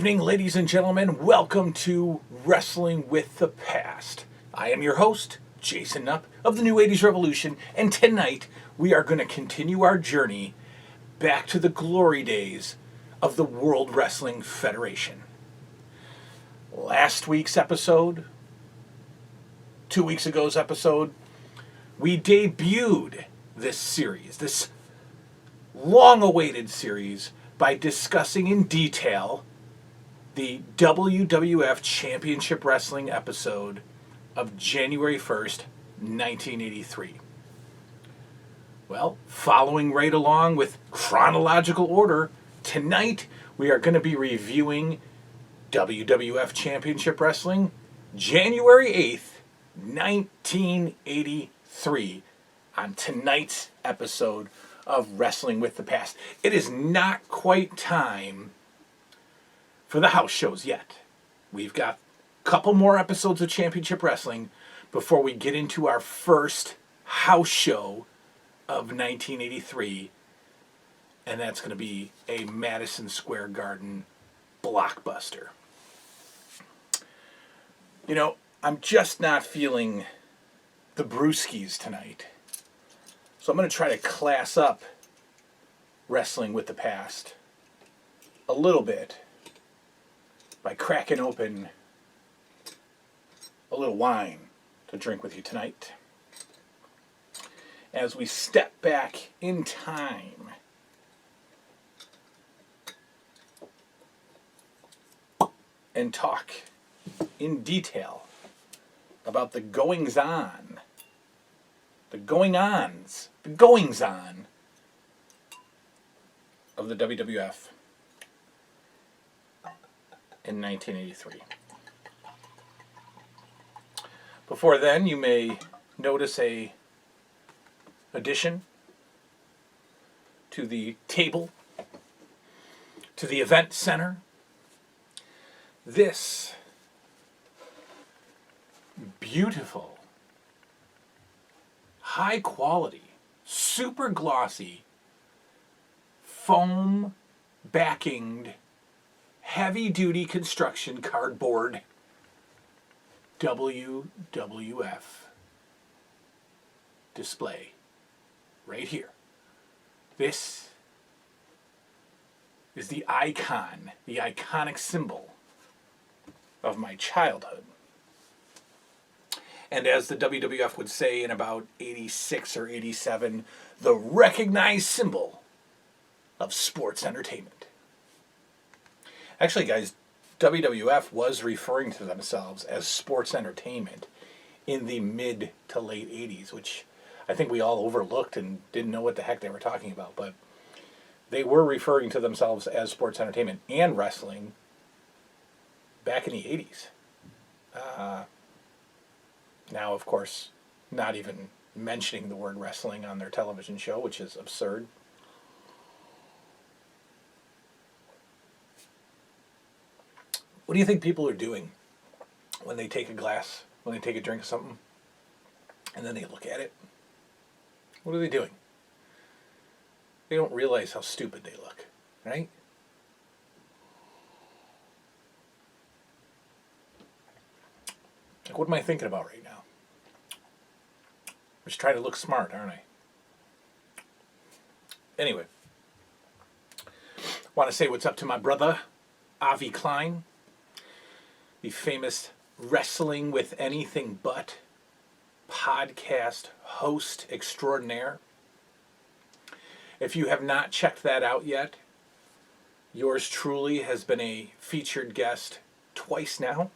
evening, ladies and gentlemen. Welcome to Wrestling with the Past. I am your host, Jason Knupp of the New 80s Revolution, and tonight we are going to continue our journey back to the glory days of the World Wrestling Federation. Last week's episode, 2 weeks ago's episode, we debuted this series, this long-awaited series, by discussing in detail the WWF Championship Wrestling episode of January 1st, 1983. Well, following right along with chronological order, tonight we are going to be reviewing WWF Championship Wrestling, January 8th, 1983, on tonight's episode of Wrestling with the Past. It is not quite time for the house shows yet. We've got a couple more episodes of Championship Wrestling before we get into our first house show of 1983, and that's going to be a Madison Square Garden blockbuster. You know, I'm just not feeling the brewskis tonight. So I'm going to try to class up Wrestling with the Past a little bit by cracking open a little wine to drink with you tonight as we step back in time and talk in detail about the goings-on, the going-ons, the goings-on of the WWF in 1983. Before then, you may notice a addition to the table, to the event center. This beautiful, high quality, super glossy, foam backinged, heavy duty construction cardboard WWF display right here. This is the icon, the iconic symbol of my childhood. And as the WWF would say in about 86 or 87, the recognized symbol of sports entertainment. Actually, guys, WWF was referring to themselves as sports entertainment in the mid to late 80s, which I think we all overlooked and didn't know what the heck they were talking about. But they were referring to themselves as sports entertainment and wrestling back in the 80s. Now, of course, not even mentioning the word wrestling on their television show, which is absurd. What do you think people are doing when they take a glass, when they take a drink of something, and then they look at it? What are they doing? They don't realize how stupid they look, right? Like, what am I thinking about right now? I'm just trying to look smart, aren't I? Anyway, want to say what's up to my brother, Avi Klein, the famous Wrestling with Anything But podcast host extraordinaire. If you have not checked that out yet, yours truly has been a featured guest twice now.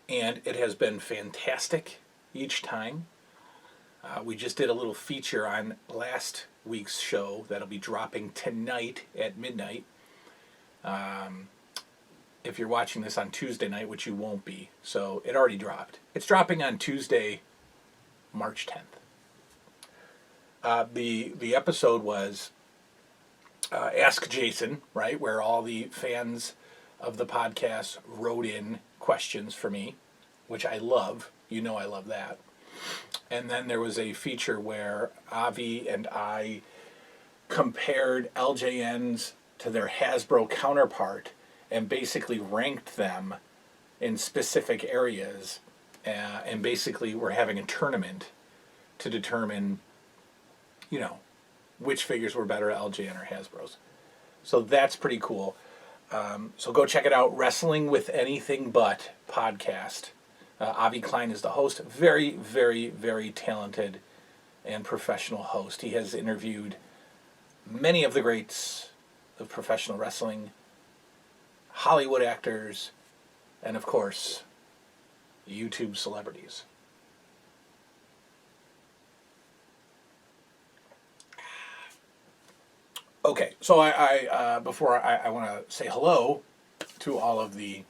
And it has been fantastic each time. We just did a little feature on last week's show that'll be dropping tonight at midnight. If you're watching this on Tuesday night, which you won't be, so it already dropped. It's dropping on Tuesday, March 10th. The episode was Ask Jason, right, where all the fans of the podcast wrote in questions for me, which I love. You know I love that. And then there was a feature where Avi and I compared LJN's to their Hasbro counterpart and basically ranked them in specific areas, and basically we're having a tournament to determine, which figures were better, LJN or Hasbro's. So that's pretty cool. So go check it out, Wrestling with Anything But podcast. Avi Klein is the host. Very, very, very talented and professional host. He has interviewed many of the greats of professional wrestling, Hollywood actors, and of course, YouTube celebrities. Okay, so before I want to say hello to all of the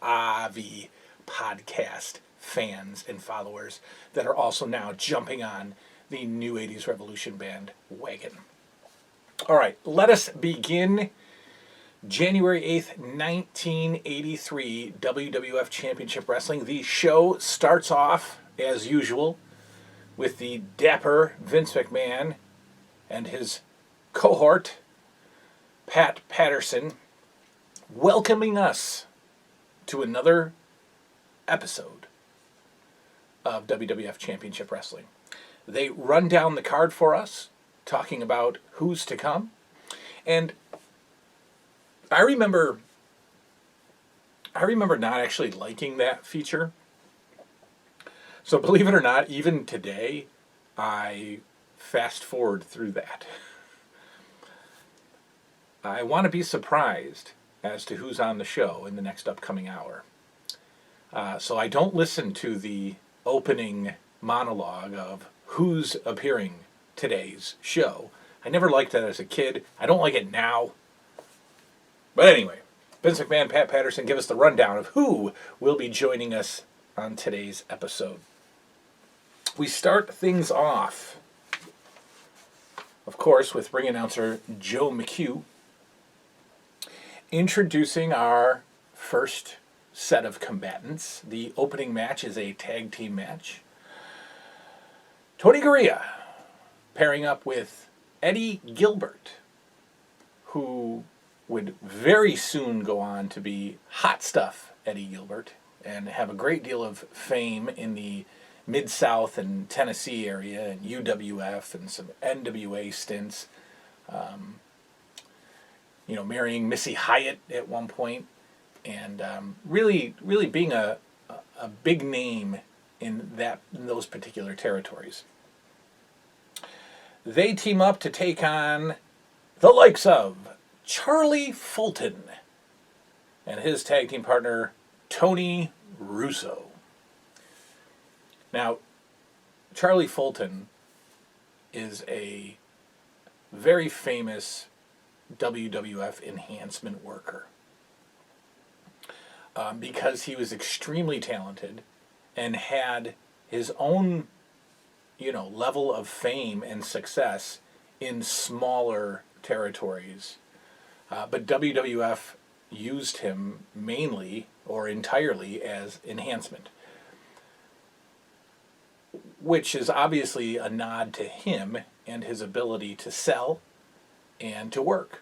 Avi podcast fans and followers that are also now jumping on the New 80s Revolution band wagon. All right, let us begin. January 8th, 1983, WWF Championship Wrestling. The show starts off, as usual, with the dapper Vince McMahon and his cohort, Pat Patterson, welcoming us to another episode of WWF Championship Wrestling. They run down the card for us, talking about who's to come. And I remember not actually liking that feature. So believe it or not, even today, I fast forward through that. I want to be surprised as to who's on the show in the next upcoming hour. So I don't listen to the opening monologue of who's appearing today's show. I never liked that as a kid. I don't like it now. But anyway, Vince McMahon, Pat Patterson give us the rundown of who will be joining us on today's episode. We start things off, of course, with ring announcer Joe McHugh introducing our first set of combatants. The opening match is a tag team match. Tony Garea pairing up with Eddie Gilbert, who would very soon go on to be Hot Stuff Eddie Gilbert and have a great deal of fame in the Mid-South and Tennessee area and UWF and some NWA stints. Marrying Missy Hyatt at one point, and really being a big name in those particular territories. They team up to take on the likes of Charlie Fulton and his tag team partner Tony Russo. Now, Charlie Fulton is a very famous WWF enhancement worker because he was extremely talented and had his own, level of fame and success in smaller territories. But WWF used him mainly or entirely as enhancement, which is obviously a nod to him and his ability to sell and to work.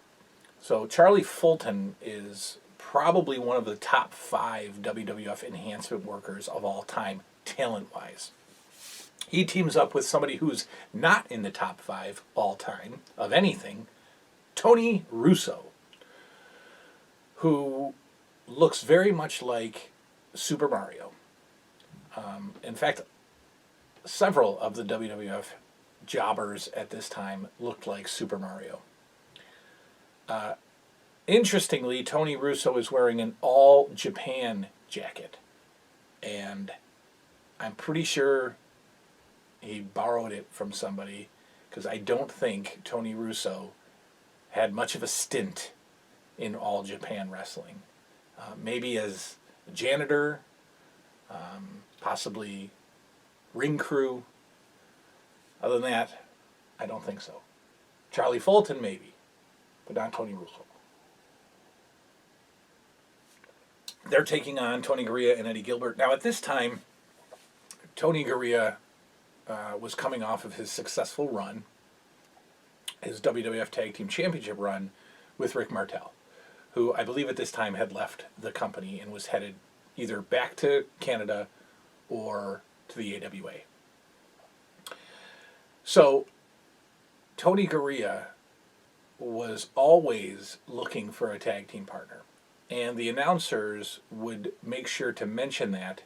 So Charlie Fulton is probably one of the top 5 WWF enhancement workers of all time, talent-wise. He teams up with somebody who's not in the top 5 all time of anything, Tony Russo, who looks very much like Super Mario. In fact, several of the WWF jobbers at this time looked like Super Mario. Interestingly, Tony Russo is wearing an All Japan jacket, and I'm pretty sure he borrowed it from somebody, because I don't think Tony Russo had much of a stint in All Japan Wrestling. Maybe as a janitor, possibly ring crew. Other than that, I don't think so. Charlie Fulton, maybe, but not Tony Russo. They're taking on Tony Garea and Eddie Gilbert. Now, at this time, Tony Garea was coming off of his successful run his WWF Tag Team Championship run with Rick Martel, who I believe at this time had left the company and was headed either back to Canada or to the AWA. So Tony Garea was always looking for a tag team partner, and the announcers would make sure to mention that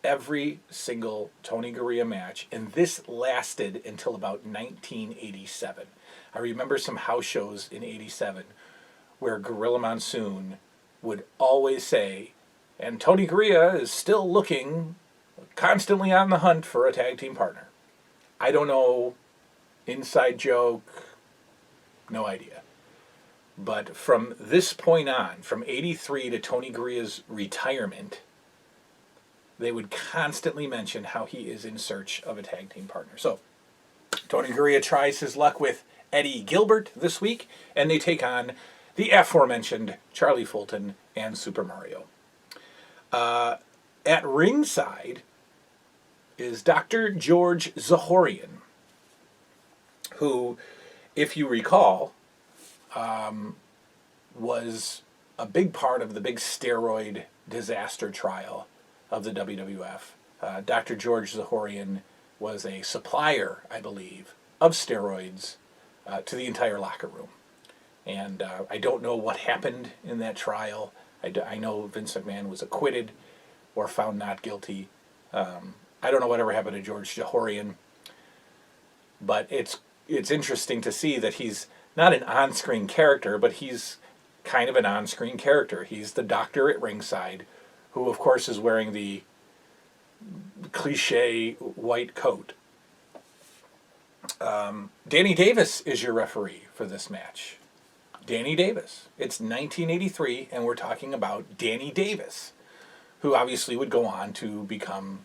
every single Tony Garea match, and this lasted until about 1987. I remember some house shows in 87 where Gorilla Monsoon would always say, and Tony Garea is still looking, constantly on the hunt for a tag team partner. I don't know, inside joke, no idea. But from this point on, from 83 to Tony Garea's retirement, they would constantly mention how he is in search of a tag team partner. So Tony Garea tries his luck with Eddie Gilbert this week, and they take on the aforementioned Charlie Fulton and Super Mario. At ringside is Dr. George Zahorian, who, if you recall, was a big part of the big steroid disaster trial of the WWF. Dr. George Zahorian was a supplier, I believe, of steroids to the entire locker room. And I don't know what happened in that trial. I know Vince McMahon was acquitted or found not guilty. I don't know whatever happened to George Zahorian. But it's interesting to see that he's not an on-screen character, but he's kind of an on-screen character. He's the doctor at ringside, who of course is wearing the cliche white coat. Danny Davis is your referee for this match. Danny Davis. It's 1983, and we're talking about Danny Davis, who obviously would go on to become,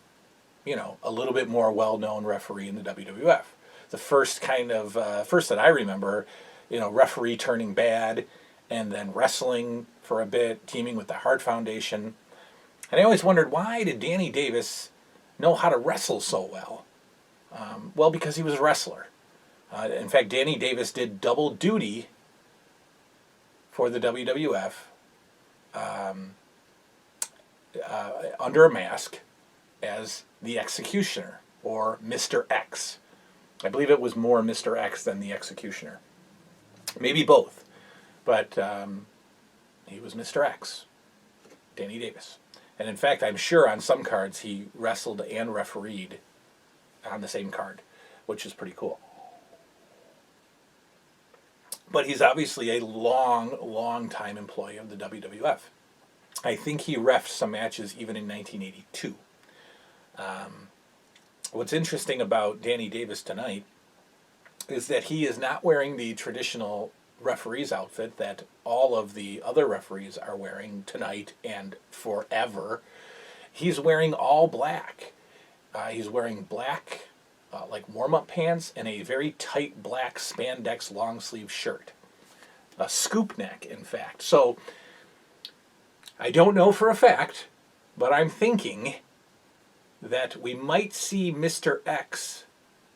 a little bit more well-known referee in the WWF. The first first that I remember, referee turning bad, and then wrestling for a bit, teaming with the Hart Foundation. And I always wondered, why did Danny Davis know how to wrestle so well? Well, because he was a wrestler. In fact, Danny Davis did double duty for the WWF under a mask as the Executioner, or Mr. X. I believe it was more Mr. X than the Executioner. Maybe both. But he was Mr. X, Danny Davis. And in fact, I'm sure on some cards he wrestled and refereed on the same card, which is pretty cool. But he's obviously a long time employee of the WWF. I think he reffed some matches even in 1982. What's interesting about Danny Davis tonight is that he is not wearing the traditional referee's outfit that all of the other referees are wearing tonight and forever. He's wearing all black. He's wearing black like warm-up pants and a very tight black spandex long-sleeve shirt. A scoop neck, in fact. So, I don't know for a fact, but I'm thinking that we might see Mr. X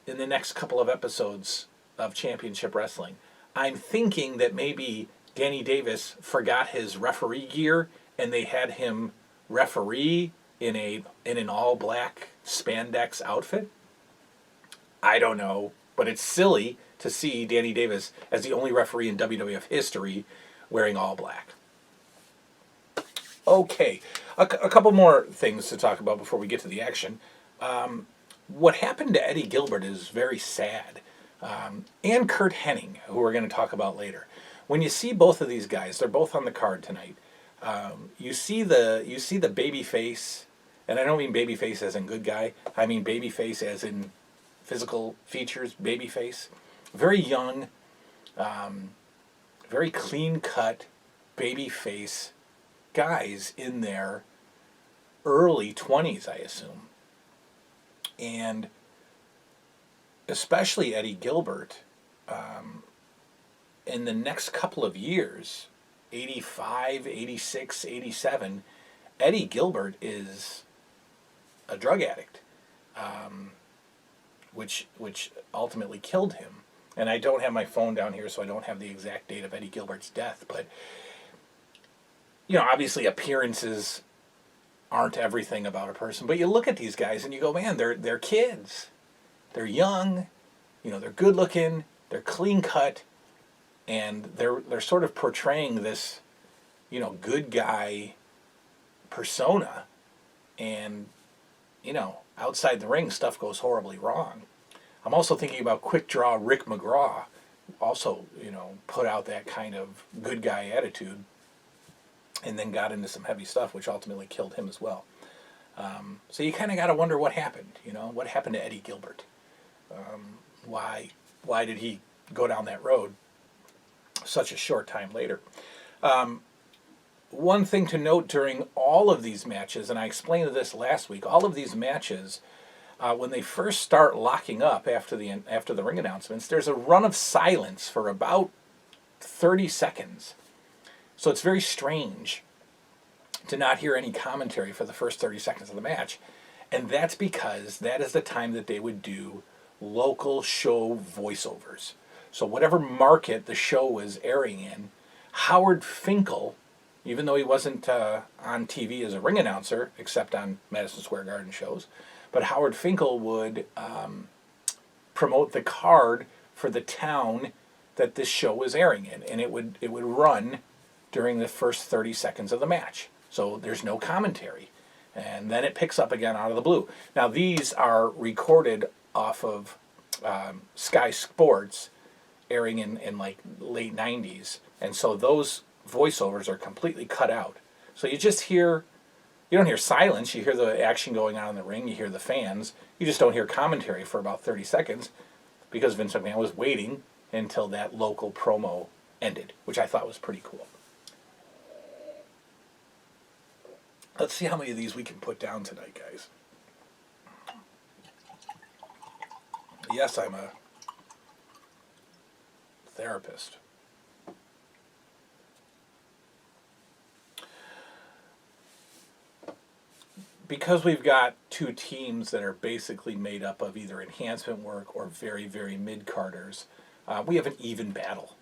in the next couple of episodes of Championship Wrestling. I'm thinking that maybe Danny Davis forgot his referee gear and they had him referee in an all-black spandex outfit. I don't know, but it's silly to see Danny Davis as the only referee in WWF history wearing all black. Okay, a couple more things to talk about before we get to the action. What happened to Eddie Gilbert is very sad. And Curt Hennig, who we're going to talk about later. When you see both of these guys, they're both on the card tonight. You see the baby face, and I don't mean baby face as in good guy. I mean baby face as in physical features, baby face. Very young, very clean cut, baby face guys in their early 20s, I assume. And especially Eddie Gilbert, in the next couple of years, 85, 86, 87, Eddie Gilbert is a drug addict, which ultimately killed him. And I don't have my phone down here, so I don't have the exact date of Eddie Gilbert's death. But, obviously appearances aren't everything about a person. But you look at these guys and you go, man, they're kids. They're young. They're good looking. They're clean cut. And they're sort of portraying this, good guy persona. And, outside the ring, stuff goes horribly wrong. I'm also thinking about Quick Draw Rick McGraw, also, put out that kind of good guy attitude, and then got into some heavy stuff, which ultimately killed him as well. So you kind of got to wonder what happened. What happened to Eddie Gilbert? Why did he go down that road such a short time later? One thing to note during all of these matches, and I explained this last week, all of these matches, when they first start locking up after the ring announcements, there's a run of silence for about 30 seconds. So it's very strange to not hear any commentary for the first 30 seconds of the match. And that's because that is the time that they would do local show voiceovers. So whatever market the show was airing in, Howard Finkel, even though he wasn't on TV as a ring announcer, except on Madison Square Garden shows, but Howard Finkel would promote the card for the town that this show was airing in. And it would run during the first 30 seconds of the match. So there's no commentary. And then it picks up again out of the blue. Now these are recorded off of Sky Sports, airing in like late 90s. And so those voiceovers are completely cut out. So you don't hear silence, you hear the action going on in the ring, you hear the fans. You just don't hear commentary for about 30 seconds because Vince McMahon was waiting until that local promo ended, which I thought was pretty cool. Let's see how many of these we can put down tonight, guys. Yes, I'm a therapist. Because we've got two teams that are basically made up of either enhancement work or very, very mid-carders, we have an even battle.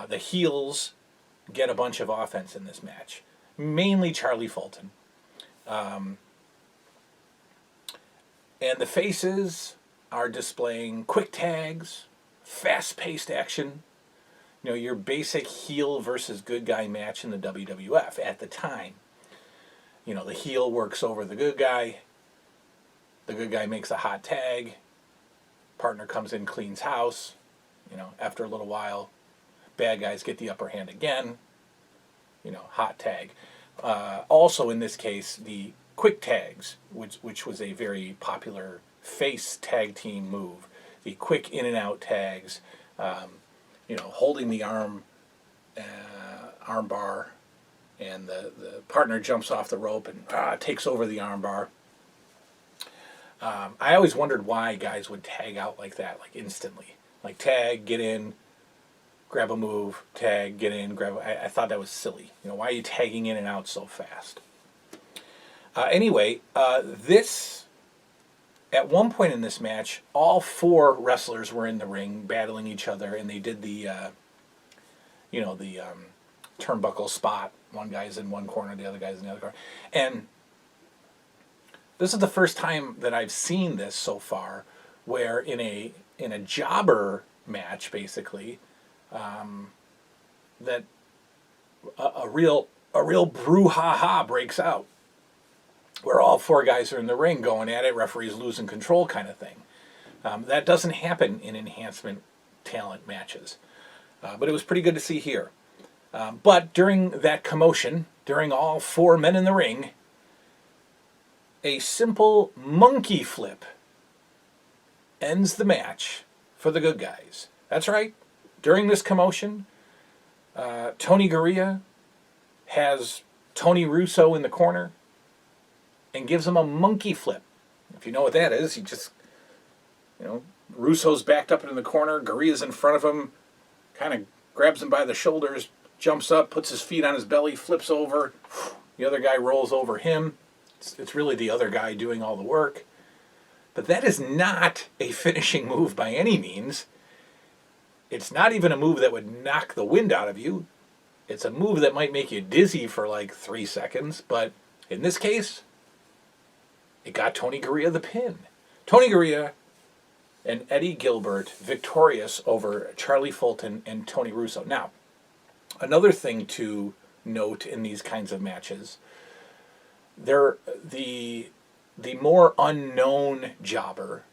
The heels get a bunch of offense in this match, mainly Charlie Fulton. And the faces are displaying quick tags, fast-paced action. Your basic heel versus good guy match in the WWF at the time. The heel works over the good guy makes a hot tag, partner comes in, cleans house, after a little while, bad guys get the upper hand again, hot tag. Also in this case, the quick tags, which was a very popular face tag team move, the quick in and out tags, holding the arm bar, and the partner jumps off the rope and takes over the arm bar. I always wondered why guys would tag out like that, like instantly. Like tag, get in, grab a move, tag, get in, grab. I thought that was silly. Why are you tagging in and out so fast? Anyway, this, at one point in this match, all four wrestlers were in the ring battling each other, and they did the turnbuckle spot. One guy's in one corner, the other guy's in the other corner. And this is the first time that I've seen this so far, where in a jobber match, basically, that a real brouhaha breaks out, where all four guys are in the ring going at it, referees losing control kind of thing. That doesn't happen in enhancement talent matches. But it was pretty good to see here. But during that commotion, during all four men in the ring, a simple monkey flip ends the match for the good guys. That's right. During this commotion, Tony Garea has Tony Russo in the corner and gives him a monkey flip. If you know what that is, he just, Russo's backed up in the corner, Garea's in front of him, kind of grabs him by the shoulders, jumps up, puts his feet on his belly, flips over. The other guy rolls over him. It's really the other guy doing all the work. But that is not a finishing move by any means. It's not even a move that would knock the wind out of you. It's a move that might make you dizzy for like 3 seconds, but in this case, it got Tony Garea the pin. Tony Garea and Eddie Gilbert victorious over Charlie Fulton and Tony Russo. Now, another thing to note in these kinds of matches, the more unknown jobber,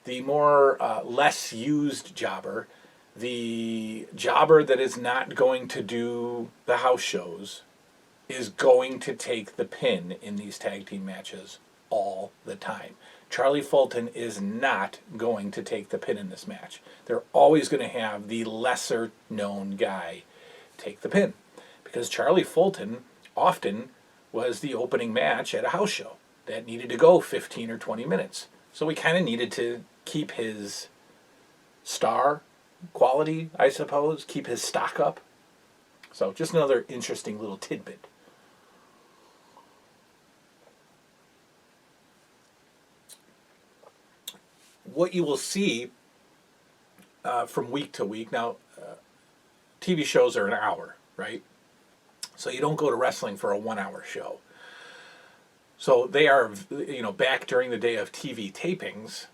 the more less used jobber, the jobber that is not going to do the house shows is going to take the pin in these tag team matches all the time. Charlie Fulton is not going to take the pin in this match. They're always going to have the lesser known guy take the pin, because Charlie Fulton often was the opening match at a house show that needed to go 15 or 20 minutes. So we kind of needed to keep his star quality, I suppose, keep his stock up. So just another interesting little tidbit. What you will see from week to week, now TV shows are an hour, right? So you don't go to wrestling for a 1 hour show. So they are, back during the day of TV tapings,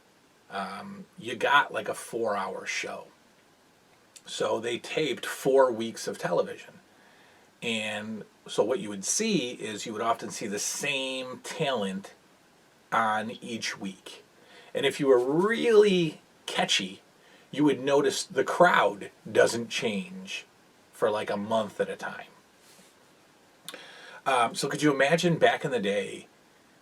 you got like a 4 hour show. So they taped 4 weeks of television. And so what you would see is you would often see the same talent on each week. And if you were really catchy, you would notice the crowd doesn't change for like a month at a time. So could you imagine back in the day,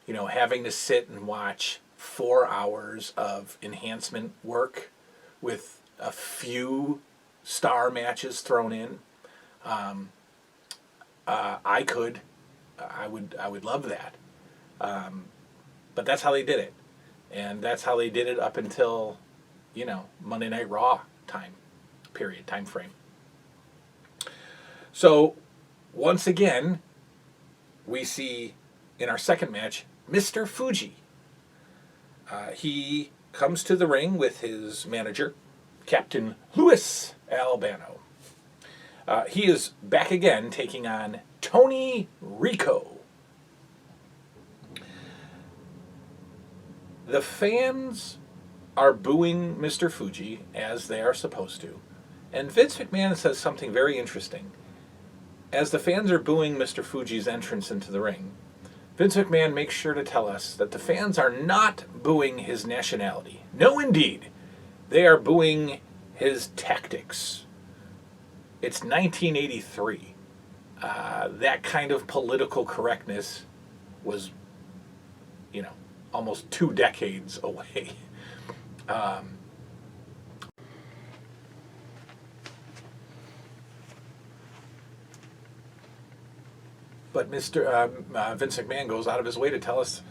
having to sit and watch 4 hours of enhancement work with a few star matches thrown in? I would love that. But that's how they did it. And that's how they did it up until, Monday Night Raw time frame. So, once again, we see in our second match, Mr. Fuji. He comes to the ring with his manager, Captain Louis Albano. He is back again taking on Tony Rico. The fans are booing Mr. Fuji, as they are supposed to. And Vince McMahon says something very interesting. As the fans are booing Mr. Fuji's entrance into the ring, Vince McMahon makes sure to tell us that the fans are not booing his nationality. No, indeed. They are booing his tactics. It's 1983. That kind of political correctness was, almost 2 decades away. But Mr. Vince McMahon goes out of his way to tell us,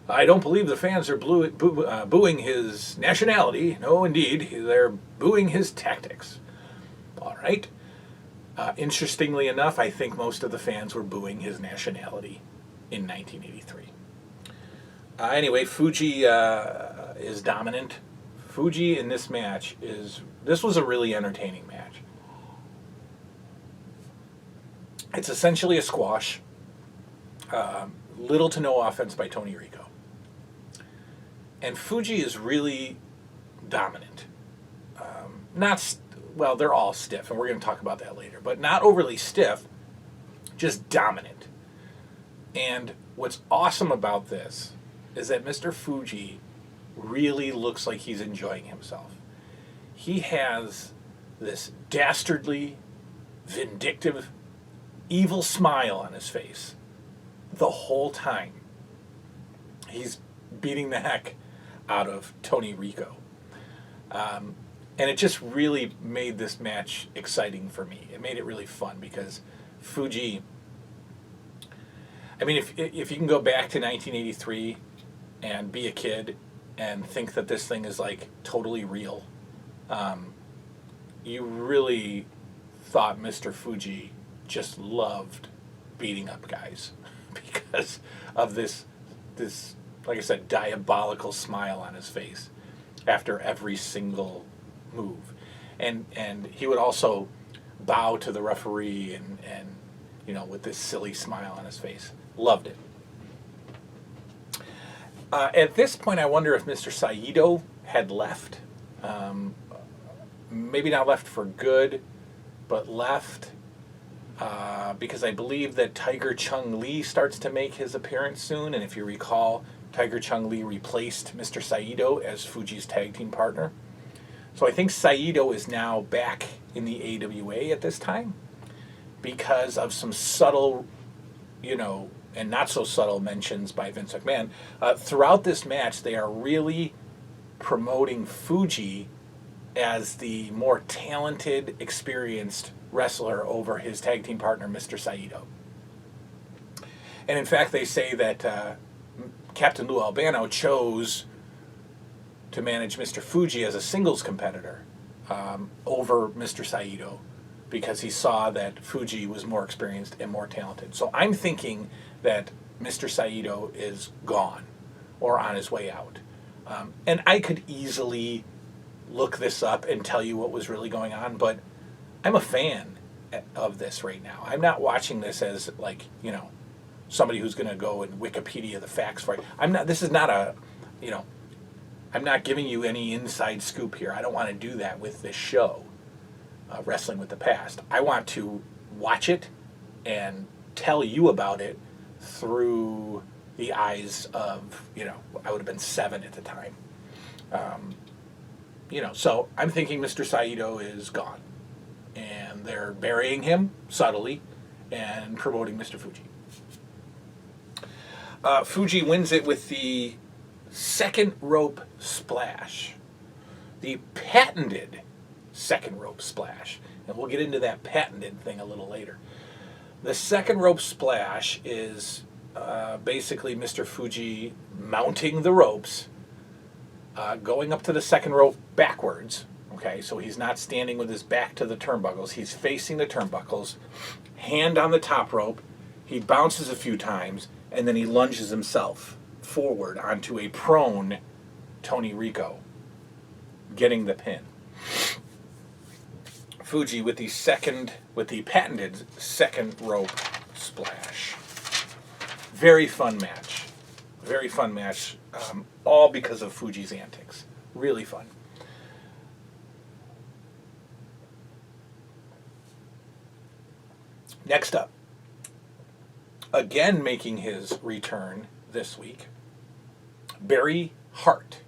I don't believe the fans are booing his nationality. No, indeed, they're booing his tactics. All right. Interestingly enough, I think most of the fans were booing his nationality in 1983. Anyway, Fuji is dominant. Fuji in this match this was a really entertaining match. It's essentially a squash. Little to no offense by Tony Rico. And Fuji is really dominant. They're all stiff, and we're going to talk about that later, but not overly stiff, just dominant. And what's awesome about this is that Mr. Fuji really looks like he's enjoying himself. He has this dastardly, vindictive, evil smile on his face the whole time. He's beating the heck out of Tony Rico. And it just really made this match exciting for me. It made it really fun because Fuji, if you can go back to 1983 and be a kid and think that this thing is like totally real, you really thought Mr. Fuji just loved beating up guys because of this, like I said, diabolical smile on his face after every single move. and he would also bow to the referee and with this silly smile on his face. Loved it. At this point, I wonder if Mr. Saito had left. Maybe not left for good, but left because I believe that Tiger Chung Lee starts to make his appearance soon. And if you recall, Tiger Chung Lee replaced Mr. Saito as Fuji's tag team partner. So I think Saito is now back in the AWA at this time because of some subtle, and not so subtle mentions by Vince McMahon. Throughout this match, they are really promoting Fuji as the more talented, experienced wrestler over his tag team partner, Mr. Saito. And in fact, they say that Captain Lou Albano chose to manage Mr. Fuji as a singles competitor over Mr. Saito because he saw that Fuji was more experienced and more talented. So I'm thinking that Mr. Saito is gone or on his way out. And I could easily look this up and tell you what was really going on, but I'm a fan of this right now. I'm not watching this as somebody who's going to go and Wikipedia the facts for it. This is not a, I'm not giving you any inside scoop here. I don't want to do that with this show, Wrestling with the Past. I want to watch it and tell you about it through the eyes of, I would have been 7 at the time. So I'm thinking Mr. Saito is gone. And they're burying him subtly and promoting Mr. Fuji. Fuji wins it with the second rope splash. The patented second rope splash. And we'll get into that patented thing a little later. The second rope splash is basically Mr. Fuji mounting the ropes, going up to the second rope backwards. Okay, so he's not standing with his back to the turnbuckles. He's facing the turnbuckles, hand on the top rope. He bounces a few times, and then he lunges himself forward onto a prone Tony Rico, getting the pin. Fuji with the patented second rope splash. Very fun match. Very fun match. All because of Fuji's antics. Really fun. Next up, again making his return this week, Barry Hart,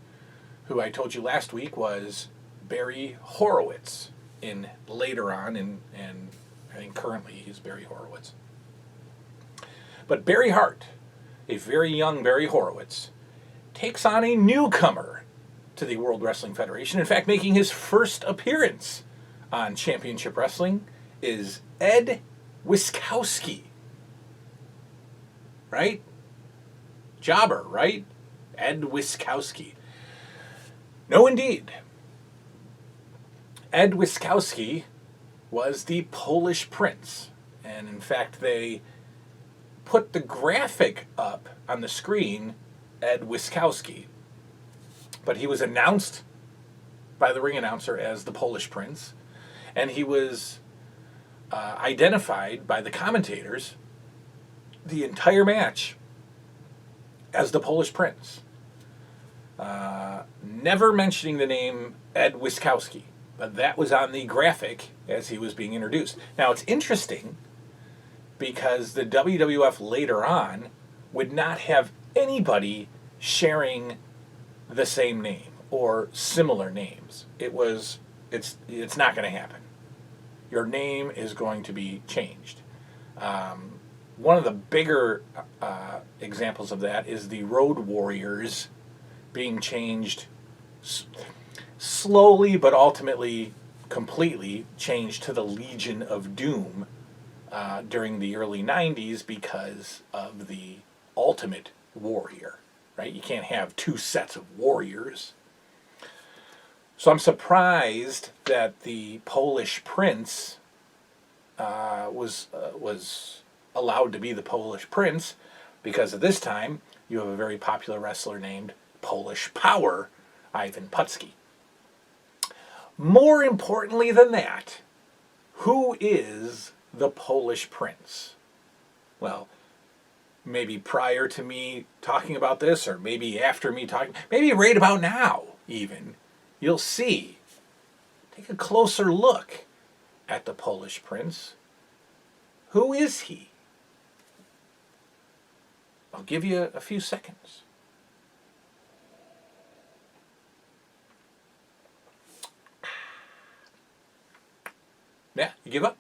who I told you last week was Barry Horowitz later on, and I think currently he's Barry Horowitz. But Barry Hart, a very young Barry Horowitz, takes on a newcomer to the World Wrestling Federation. In fact, making his first appearance on Championship Wrestling is Ed Wiskowski. Right? Jobber, right? Ed Wiskowski. No, indeed. Ed Wiskowski was the Polish Prince. And in fact, they put the graphic up on the screen, Ed Wiskowski. But he was announced by the ring announcer as the Polish Prince. And he was identified by the commentators the entire match as the Polish Prince. Never mentioning the name Ed Wiskowski, but that was on the graphic as he was being introduced. Now it's interesting because the WWF later on would not have anybody sharing the same name or similar names. It's not going to happen. Your name is going to be changed. One of the bigger examples of that is the Road Warriors being changed slowly, but ultimately completely changed to the Legion of Doom during the early 90s because of the Ultimate Warrior, right? You can't have two sets of warriors. So I'm surprised that the Polish Prince was allowed to be the Polish Prince, because at this time you have a very popular wrestler named Polish Power, Ivan Putski. More importantly than that, who is the Polish Prince? Well, maybe prior to me talking about this, or maybe after me talking, maybe right about now even, you'll see. Take a closer look at the Polish Prince. Who is he? I'll give you a few seconds. Yeah, you give up?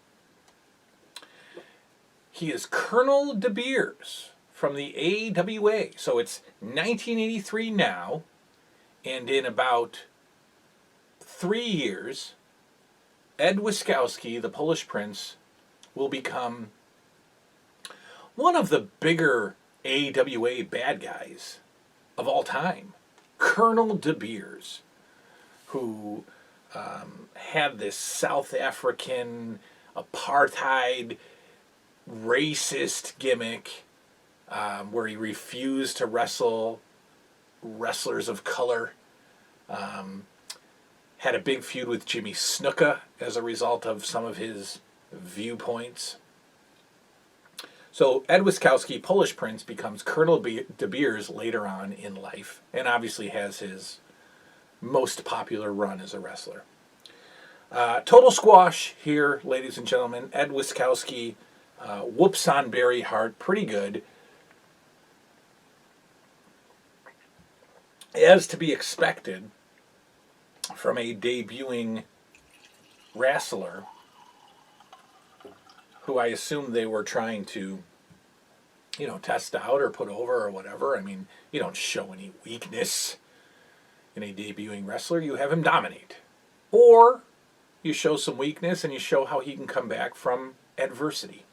He is Colonel De Beers from the AWA. So it's 1983 now, and in about 3 years, Ed Wiskowski, the Polish Prince, will become one of the bigger AWA bad guys of all time. Colonel De Beers, who had this South African apartheid racist gimmick where he refused to wrestle wrestlers of color. Had a big feud with Jimmy Snuka as a result of some of his viewpoints. So Ed Wiskowski, Polish Prince, becomes Colonel De Beers later on in life, and obviously has his most popular run as a wrestler. Total squash here, ladies and gentlemen. Ed Wiskowski whoops on Barry Hart pretty good. As to be expected from a debuting wrestler who I assume they were trying to, test out or put over or whatever. I mean, you don't show any weakness in a debuting wrestler. You have him dominate. Or you show some weakness and you show how he can come back from adversity.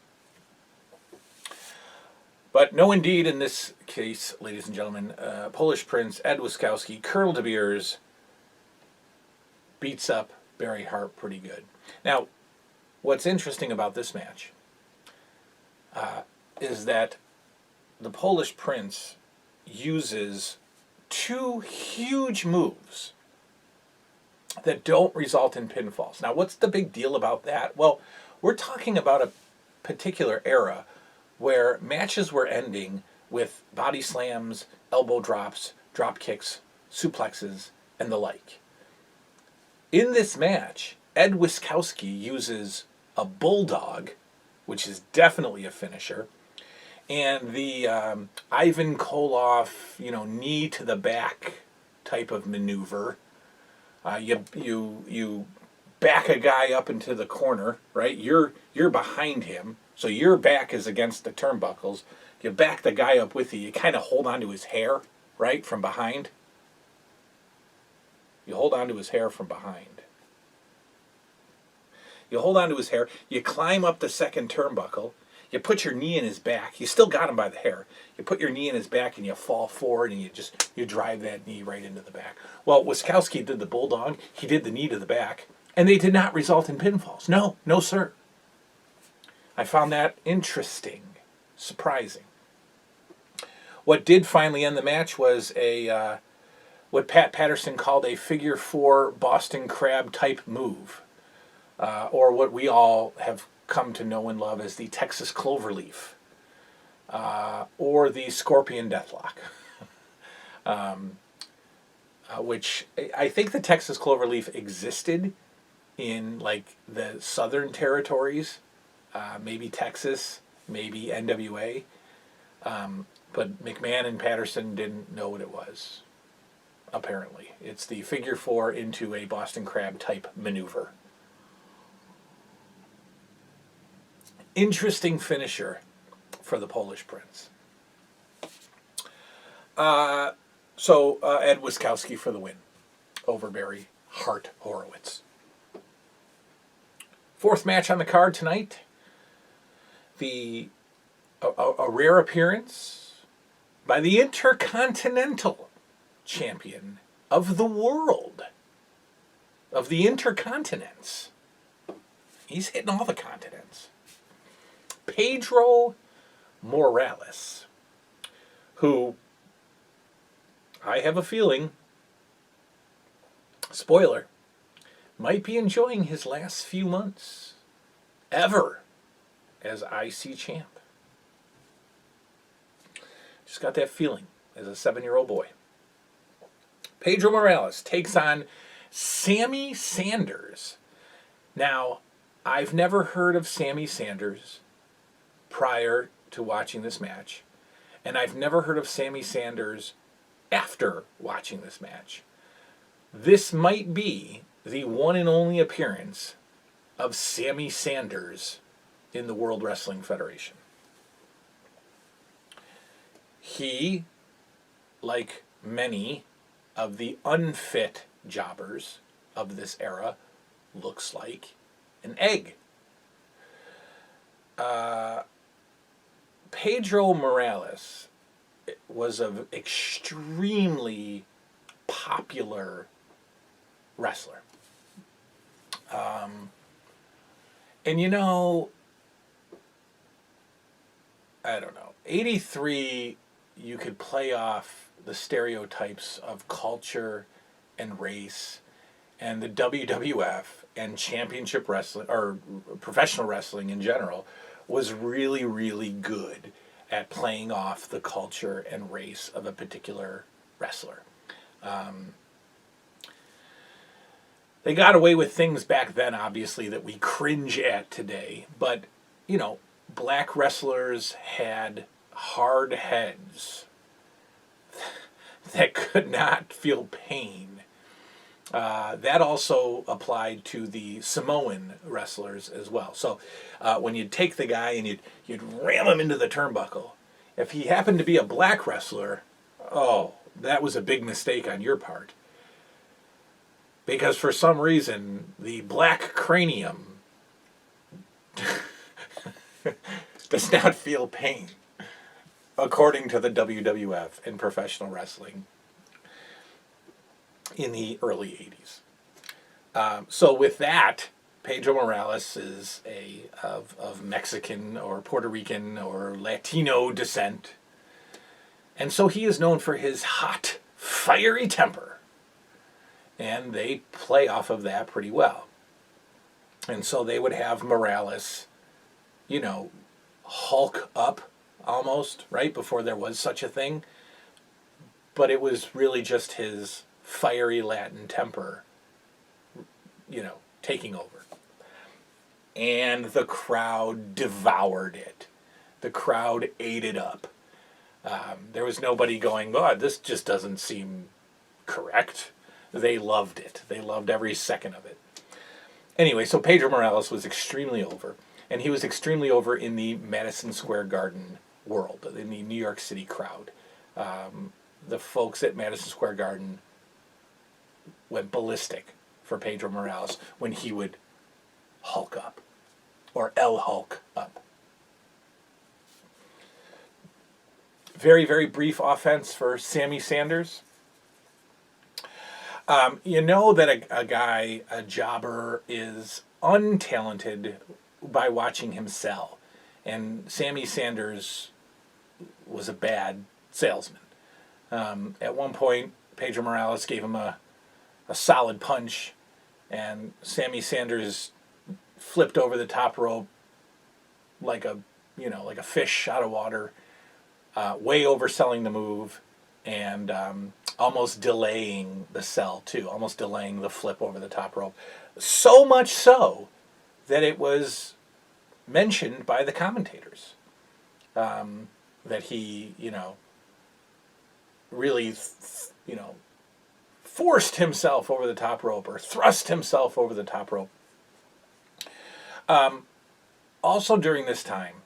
But no, indeed, in this case, ladies and gentlemen, Polish Prince Ed Wiskowski, Colonel De Beers, beats up Barry Hart pretty good. Now, what's interesting about this match is that the Polish Prince uses two huge moves that don't result in pinfalls. Now, what's the big deal about that? Well, we're talking about a particular era where matches were ending with body slams, elbow drops, drop kicks, suplexes, and the like. In this match, Ed Wiskowski uses a bulldog, which is definitely a finisher, and the Ivan Koloff, knee to the back type of maneuver. You back a guy up into the corner, right? You're behind him, so your back is against the turnbuckles. You back the guy up with you. You kind of hold on to his hair, right, from behind. You hold on to his hair from behind. You hold on to his hair. You climb up the second turnbuckle. You put your knee in his back. You still got him by the hair. You put your knee in his back and you fall forward and you drive that knee right into the back. Well, Wiskowski did the bulldog. He did the knee to the back. And they did not result in pinfalls. No, sir. I found that interesting, surprising. What did finally end the match was what Pat Patterson called a figure four Boston Crab type move, or what we all have come to know and love as the Texas Cloverleaf, or the Scorpion Deathlock, which I think the Texas Cloverleaf existed in like the southern territories, maybe Texas, maybe NWA, but McMahon and Patterson didn't know what it was. Apparently, it's the figure four into a Boston Crab type maneuver. Interesting finisher for the Polish Prince. So Ed Wiskowski for the win over Barry Hart Horowitz. Fourth match on the card tonight. A rare appearance by the Intercontinental Champion of the world, of the intercontinents. He's hitting all the continents. Pedro Morales, who I have a feeling, spoiler, might be enjoying his last few months ever as IC champ. Just got that feeling as a 7-year-old boy. Pedro Morales takes on Sammy Sanders. Now, I've never heard of Sammy Sanders prior to watching this match, and I've never heard of Sammy Sanders after watching this match. This might be the one and only appearance of Sammy Sanders in the World Wrestling Federation. He, like many of the unfit jobbers of this era, looks like an egg. Pedro Morales was an extremely popular wrestler. And you know, I don't know, 83, you could play off the stereotypes of culture and race, and the WWF and championship wrestling, or professional wrestling in general, was really, really good at playing off the culture and race of a particular wrestler. They got away with things back then, obviously, that we cringe at today. But, you know, black wrestlers had hard heads that could not feel pain. That also applied to the Samoan wrestlers as well. So when you'd take the guy and you'd ram him into the turnbuckle, if he happened to be a black wrestler, oh, that was a big mistake on your part. Because for some reason, the black cranium does not feel pain, according to the WWF in professional wrestling in the early 80s. So with that, Pedro Morales is of Mexican or Puerto Rican or Latino descent. And so he is known for his hot, fiery temper. And they play off of that pretty well. And so they would have Morales, you know, Hulk up almost, right, before there was such a thing. But it was really just his fiery Latin temper, you know, taking over. And the crowd devoured it. The crowd ate it up. There was nobody going, "God, this just doesn't seem correct." They loved it. They loved every second of it. Anyway, so Pedro Morales was extremely over. And he was extremely over in the Madison Square Garden world, in the New York City crowd. The folks at Madison Square Garden went ballistic for Pedro Morales when he would Hulk up, or El Hulk up. Very, very brief offense for Sammy Sanders. You know that a guy, a jobber, is untalented by watching him sell. And Sammy Sanders was a bad salesman. At one point, Pedro Morales gave him a solid punch, and Sammy Sanders flipped over the top rope like a fish out of water, way overselling the move, and almost delaying the sell too, almost delaying the flip over the top rope. So much so that it was mentioned by the commentators that he, really, forced himself over the top rope or thrust himself over the top rope. Also during this time,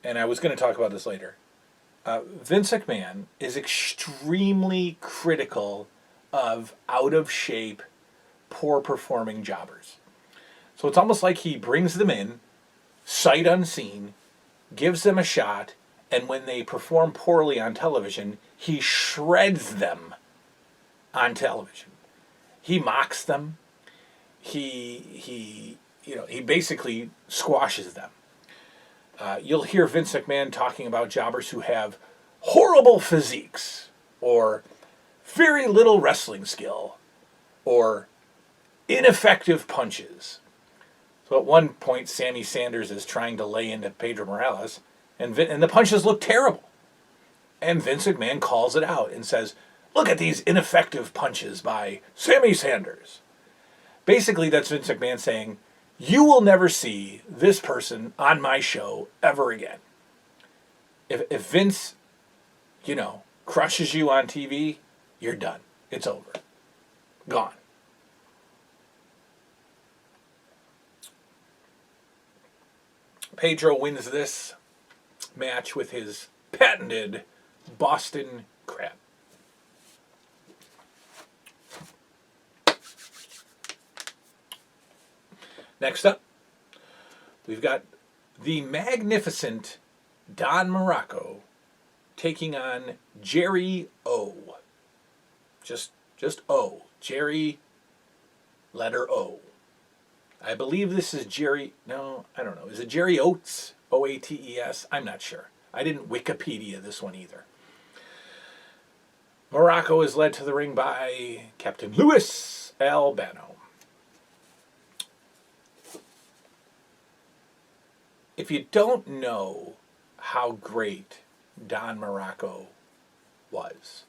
and I was going to talk about this later, Vince McMahon is extremely critical of out-of-shape, poor-performing jobbers. So it's almost like he brings them in, sight unseen, gives them a shot, and when they perform poorly on television, he shreds them on television. He mocks them. He basically squashes them. You'll hear Vince McMahon talking about jobbers who have horrible physiques, or very little wrestling skill, or ineffective punches. So at one point, Sammy Sanders is trying to lay into Pedro Morales, and the punches look terrible. And Vince McMahon calls it out and says, look at these ineffective punches by Sammy Sanders. Basically, that's Vince McMahon saying, you will never see this person on my show ever again. If Vince, crushes you on TV, you're done. It's over. Gone. Pedro wins this match with his patented Boston Crab. Next up, we've got the magnificent Don Muraco taking on Jerry O. Just O. Jerry, letter O. I believe this is Jerry. No, I don't know. Is it Jerry Oates? Oates? I'm not sure. I didn't Wikipedia this one either. Muraco is led to the ring by Captain Louis Albano. If you don't know how great Don Muraco was,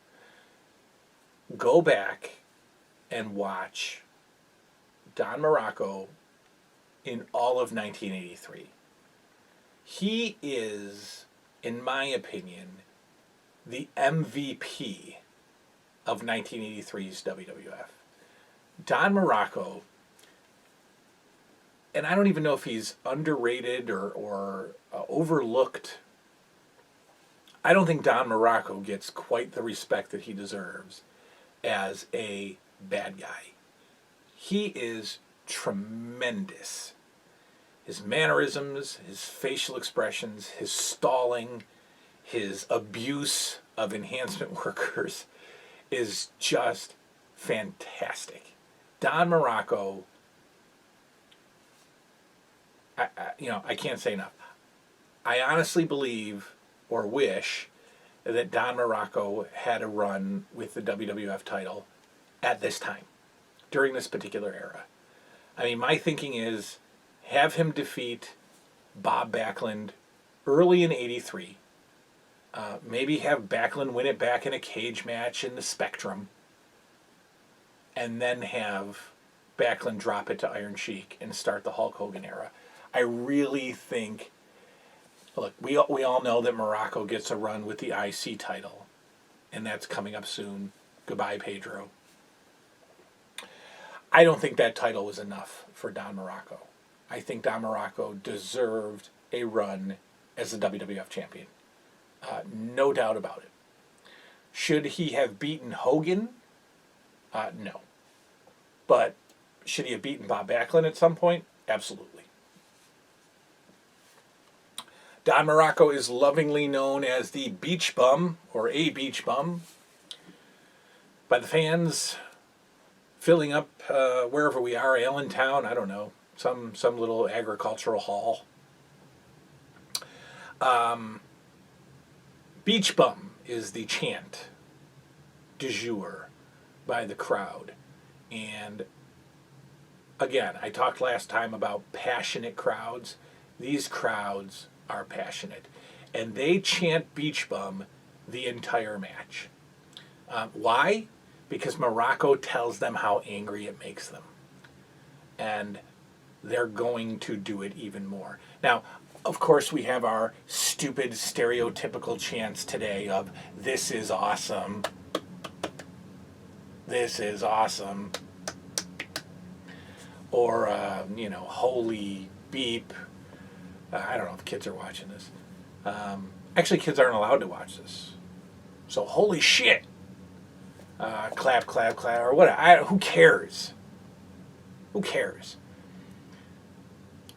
go back and watch Don Muraco in all of 1983. He is, in my opinion, the MVP of 1983's WWF. Don Muraco, and I don't even know if he's underrated or overlooked. I don't think Don Muraco gets quite the respect that he deserves as a bad guy. He is tremendous. His mannerisms, his facial expressions, his stalling, his abuse of enhancement workers is just fantastic. Don Muraco, I can't say enough. I honestly believe or wish that Don Muraco had a run with the WWF title at this time, during this particular era. I mean, my thinking is have him defeat Bob Backlund early in 83. Maybe have Backlund win it back in a cage match in the Spectrum. And then have Backlund drop it to Iron Sheik and start the Hulk Hogan era. I really think, look, we all know that Muraco gets a run with the IC title. And that's coming up soon. Goodbye, Pedro. I don't think that title was enough for Don Muraco. I think Don Muraco deserved a run as the WWF champion. No doubt about it. Should he have beaten Hogan? No. But should he have beaten Bob Backlund at some point? Absolutely. Don Muraco is lovingly known as the Beach Bum, or a Beach Bum, by the fans filling up wherever we are, Allentown, I don't know, some little agricultural hall. Beach Bum is the chant du jour by the crowd. And again, I talked last time about passionate crowds. These crowds are passionate. And they chant Beach Bum the entire match. Why? Because Muraco tells them how angry it makes them. And they're going to do it even more. Now, of course, we have our stupid stereotypical chants today of, this is awesome. This is awesome. Or, holy beep. I don't know if kids are watching this. Actually, kids aren't allowed to watch this. So, holy shit. Clap, clap, clap, or whatever. Who cares? Who cares?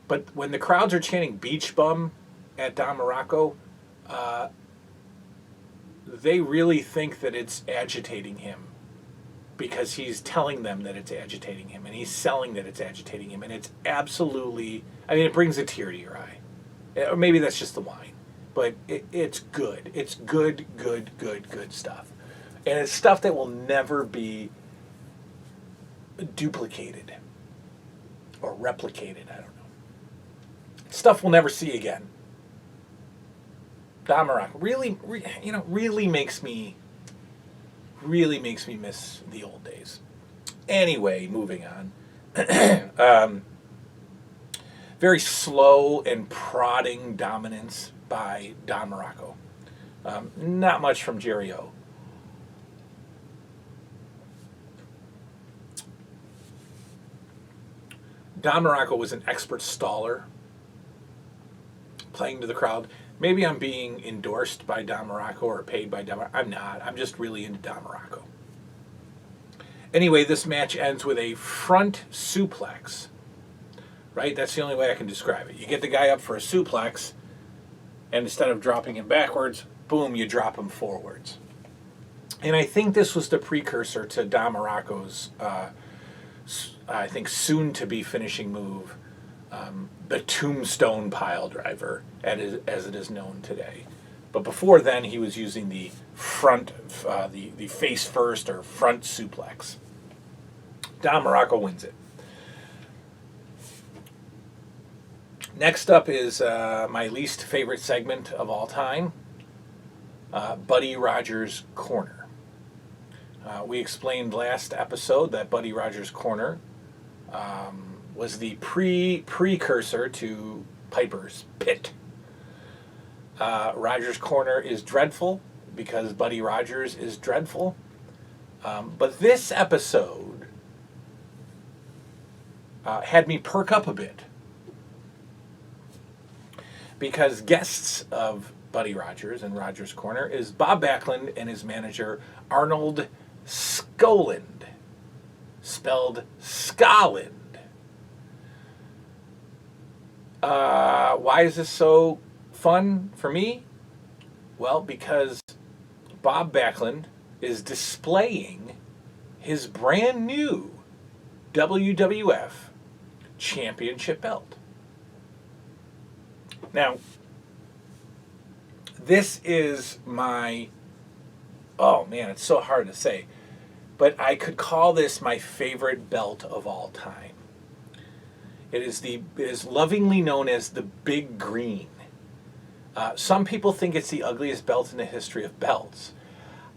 But when the crowds are chanting Beach Bum at Don Muraco, they really think that it's agitating him because he's telling them that it's agitating him and he's selling that it's agitating him. And it's absolutely, it brings a tear to your eye. Or maybe that's just the wine. But it's good. It's good stuff. And it's stuff that will never be duplicated. or replicated. I don't know. Stuff we'll never see again. Don Muraco really makes me miss the old days. Anyway, moving on. Very slow and prodding dominance by Don Muraco. Not much from Jerry O. Don Muraco was an expert staller, playing to the crowd. Maybe I'm being endorsed by Don Muraco or paid by Don Muraco. I'm not. I'm just really into Don Muraco. Anyway, this match ends with a front suplex. Right? That's the only way I can describe it. You get the guy up for a suplex, and instead of dropping him backwards, boom, you drop him forwards. And I think this was the precursor to Don Muraco's, I think, soon-to-be finishing move, the Tombstone Pile Driver, as it is known today. But before then, he was using the front, the face first or front suplex. Don Muraco wins it. Next up is my least favorite segment of all time, Buddy Rogers' Corner. We explained last episode that Buddy Rogers' Corner was the precursor to Piper's Pit. Rogers' Corner is dreadful because Buddy Rogers is dreadful. But this episode had me perk up a bit, because guests of Buddy Rogers and Rogers' Corner is Bob Backlund and his manager Arnold Skaaland, spelled Scotland. Why is this so fun for me? Well, because Bob Backlund is displaying his brand new WWF Championship belt. Now, this is my, oh man, it's so hard to say, but I could call this my favorite belt of all time. It is lovingly known as the Big Green. Some people think it's the ugliest belt in the history of belts.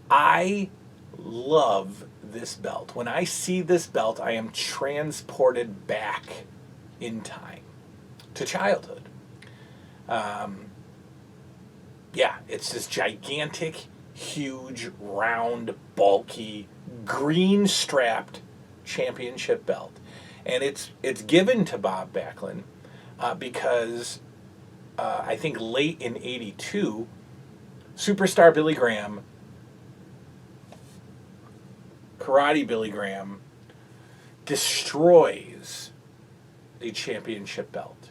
I love this belt. When I see this belt, I am transported back in time to childhood. Yeah, it's this gigantic, huge, round, bulky, green-strapped championship belt. And it's given to Bob Backlund because I think late in '82, Superstar Billy Graham, Karate Billy Graham, destroys the championship belt,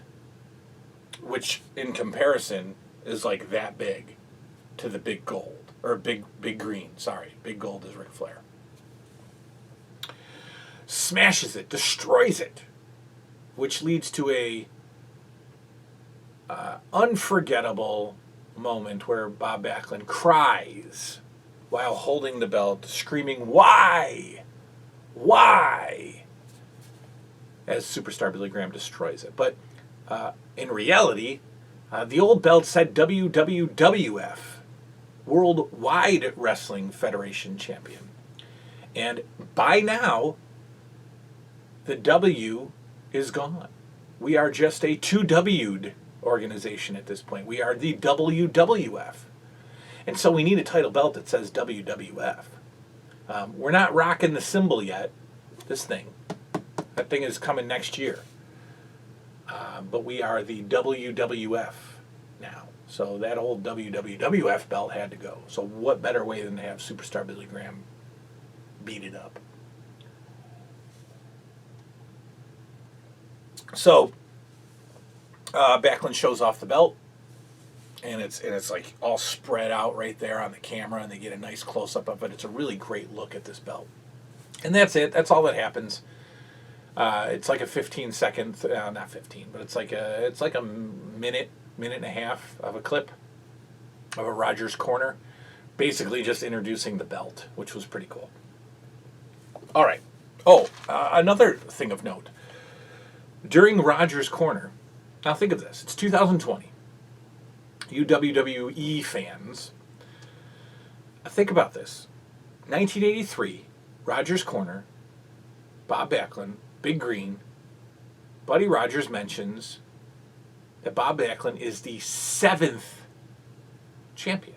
which in comparison is like that big to the big gold, or big green, sorry. Big gold is Ric Flair. Smashes it, destroys it, which leads to a unforgettable moment where Bob Backlund cries while holding the belt, screaming, "Why? Why?" as Superstar Billy Graham destroys it. But in reality, the old belt said WWF, Worldwide Wrestling Federation Champion. And by now, the W is gone. We are just a 2W'd organization at this point. We are the WWF. And so we need a title belt that says WWF. We're not rocking the symbol yet, this thing. That thing is coming next year. But we are the WWF now. So that old WWF belt had to go. So what better way than to have Superstar Billy Graham beat it up? So Backlund shows off the belt, and it's like all spread out right there on the camera, and they get a nice close up of it. It's a really great look at this belt, and that's it. That's all that happens. It's like a 15-second, not 15, but it's like a minute and a half of a clip of a Rogers Corner, basically just introducing the belt, which was pretty cool. All right. Oh, another thing of note. During Rogers Corner, now think of this, it's 2020. You WWE fans, think about this. 1983, Rogers Corner, Bob Backlund, Big Green, Buddy Rogers mentions that Bob Backlund is the 7th champion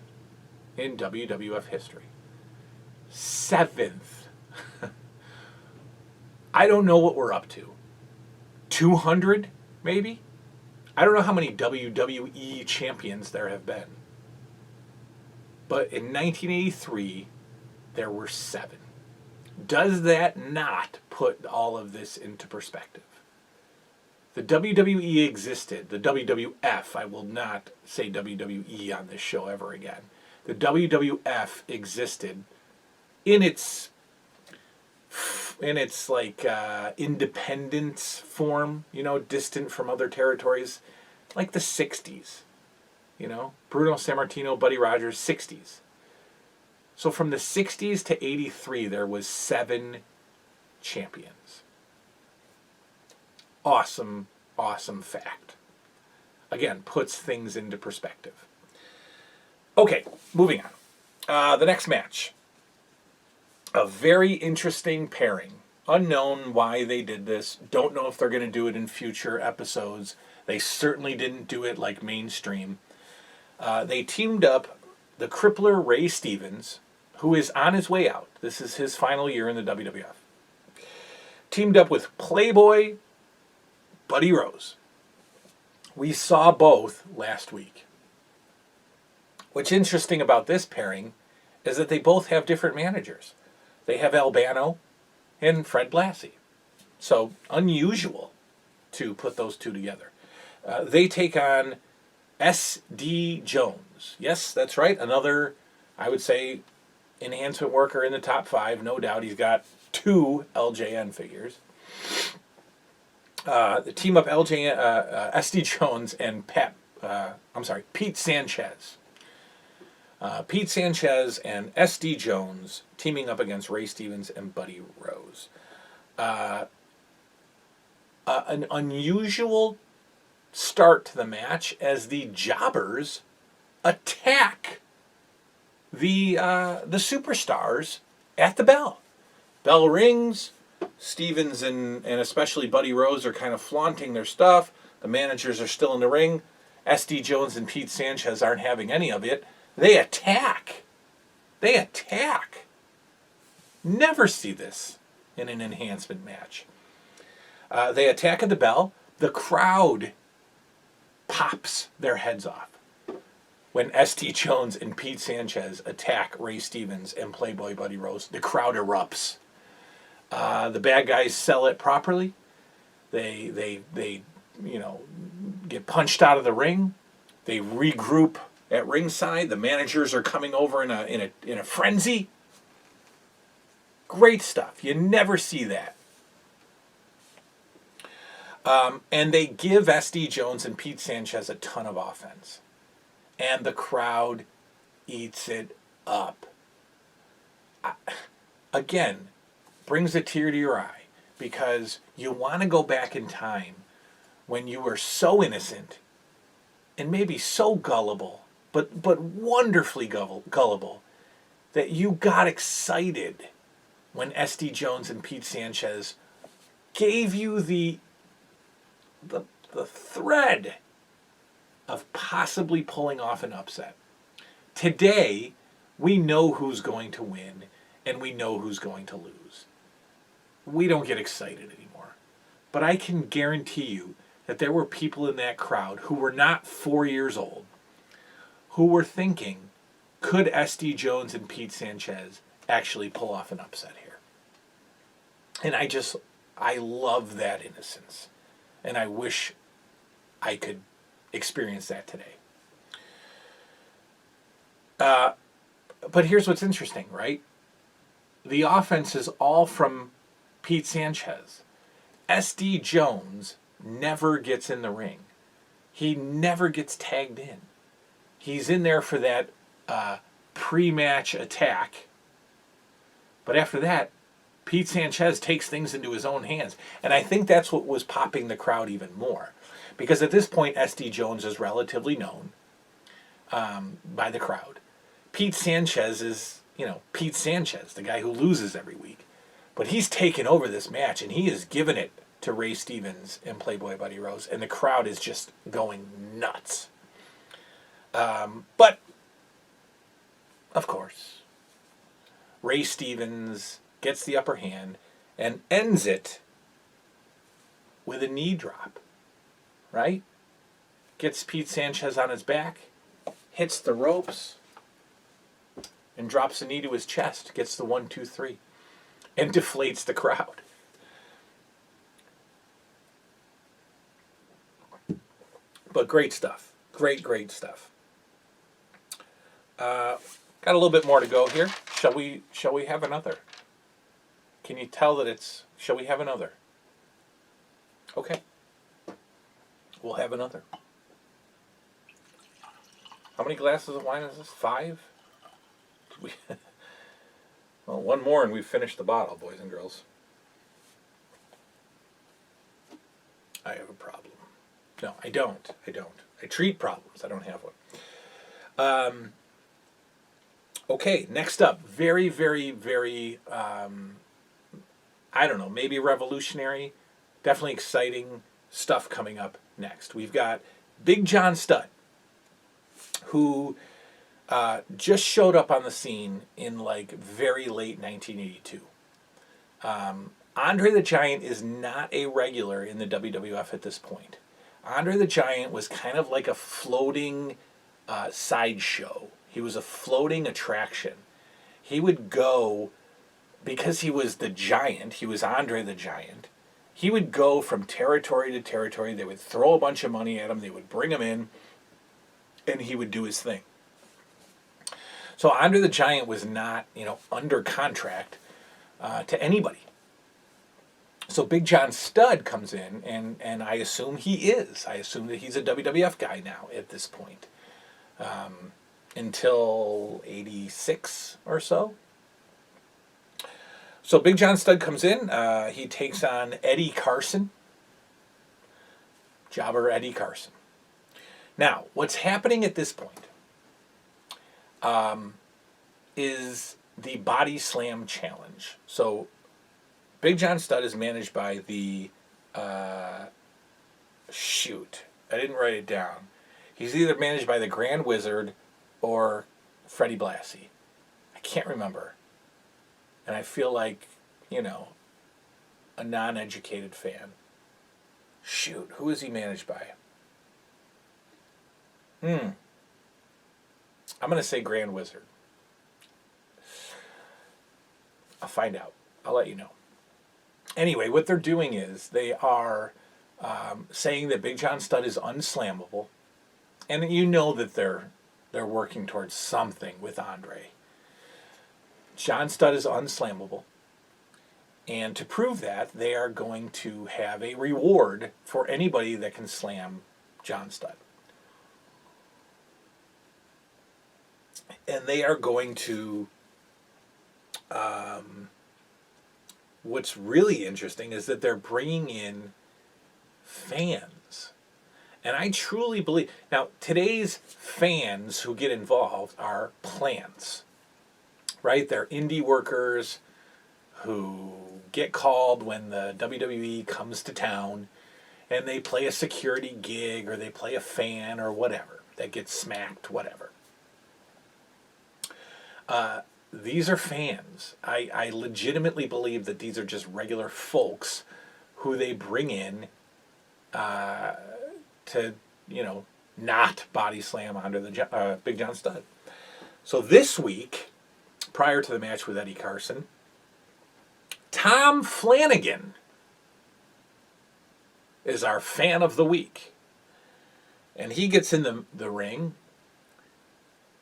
in WWF history. 7th. I don't know what we're up to. 200, maybe? I don't know how many WWE champions there have been. But in 1983, there were 7. Does that not put all of this into perspective? The WWE existed. The WWF, I will not say WWE on this show ever again. The WWF existed in its like independence form, distant from other territories, like the 60s. Bruno Sammartino, Buddy Rogers, 60s. So from the 60s to 83, there was 7 champions. Awesome, awesome fact. Again, puts things into perspective. Okay, moving on. The next match. A very interesting pairing. Unknown why they did this. Don't know if they're going to do it in future episodes. They certainly didn't do it like mainstream. They teamed up the crippler Ray Stevens, who is on his way out. This is his final year in the WWF. Teamed up with Playboy Buddy Rose. We saw both last week. What's interesting about this pairing is that they both have different managers. They have Albano and Fred Blassie. So unusual to put those two together. They take on S.D. Jones. Yes, that's right. Another, I would say, enhancement worker in the top 5. No doubt he's got 2 LJN figures. The team up S.D. Jones and Pete Sanchez. Pete Sanchez and S.D. Jones teaming up against Ray Stevens and Buddy Rose. An unusual start to the match as the jobbers attack the superstars at the bell. Bell rings. Stevens and especially Buddy Rose are kind of flaunting their stuff. The managers are still in the ring. S.D. Jones and Pete Sanchez aren't having any of it. They attack. Never see this in an enhancement match. They attack at the bell. The crowd pops their heads off when S.D. Jones and Pete Sanchez attack Ray Stevens and Playboy Buddy Rose. The crowd erupts. The bad guys sell it properly. They get punched out of the ring. They regroup at ringside. The managers are coming over in a frenzy. Great stuff. You never see that. And they give S.D. Jones and Pete Sanchez a ton of offense. And the crowd eats it up. Again, brings a tear to your eye because you want to go back in time when you were so innocent and maybe so gullible, but wonderfully gullible, that you got excited when S.D. Jones and Pete Sanchez gave you the thread of possibly pulling off an upset. Today, we know who's going to win and we know who's going to lose. We don't get excited anymore. But I can guarantee you that there were people in that crowd who were not 4 years old who were thinking, could S.D. Jones and Pete Sanchez actually pull off an upset here? And I love that innocence. And I wish I could experience that today. But here's what's interesting, right? The offense is all from Pete Sanchez. S.D. Jones never gets in the ring. He never gets tagged in. He's in there for that pre-match attack. But after that, Pete Sanchez takes things into his own hands. And I think that's what was popping the crowd even more. Because at this point, S.D. Jones is relatively known by the crowd. Pete Sanchez is, Pete Sanchez, the guy who loses every week. But he's taken over this match, and he has given it to Ray Stevens and Playboy Buddy Rose. And the crowd is just going nuts. But, of course, Ray Stevens gets the upper hand and ends it with a knee drop, right? Gets Pete Sanchez on his back, hits the ropes, and drops a knee to his chest, gets the 1, 2, 3, and deflates the crowd. But great stuff. Great stuff. Got a little bit more to go here. Shall we have another? Can you tell that it's... Shall we have another? Okay. We'll have another. How many glasses of wine is this? 5? Well, one more and we've finished the bottle, boys and girls. I have a problem. No, I don't. I treat problems. I don't have one. Okay, next up. Very, I don't know, maybe revolutionary, definitely exciting stuff coming up next. We've got Big John Studd, who just showed up on the scene in very late 1982. Andre the Giant is not a regular in the WWF at this point. Andre the Giant was kind of like a floating sideshow. He was a floating attraction. He would go, because he was the Giant, he was Andre the Giant, he would go from territory to territory. They would throw a bunch of money at him. They would bring him in, and he would do his thing. So Andre the Giant was not, under contract to anybody. So Big John Studd comes in, and I assume he is. I assume that he's a WWF guy now at this point. Until 86 or so. So Big John Studd comes in. He takes on Eddie Carson. Jobber Eddie Carson. Now, what's happening at this point is the Body Slam Challenge. So Big John Studd is managed by the... shoot. I didn't write it down. He's either managed by the Grand Wizard or Freddie Blassie. I can't remember. And I feel like, a non-educated fan. Shoot, who is he managed by? I'm going to say Grand Wizard. I'll find out. I'll let you know. Anyway, what they're doing is they are saying that Big John Studd is unslammable. And you know that they're working towards something with Andre. John Studd is unslammable. And to prove that, they are going to have a reward for anybody that can slam John Studd. And they are going to... what's really interesting is that they're bringing in fans. And I truly believe... Now, today's fans who get involved are plants. Right? They're indie workers who get called when the WWE comes to town and they play a security gig or they play a fan or whatever. That gets smacked, whatever. These are fans. I legitimately believe that these are just regular folks who they bring in to, not body slam under the Big John Studd. So this week, prior to the match with Eddie Carson, Tom Flanagan is our fan of the week. And he gets in the ring,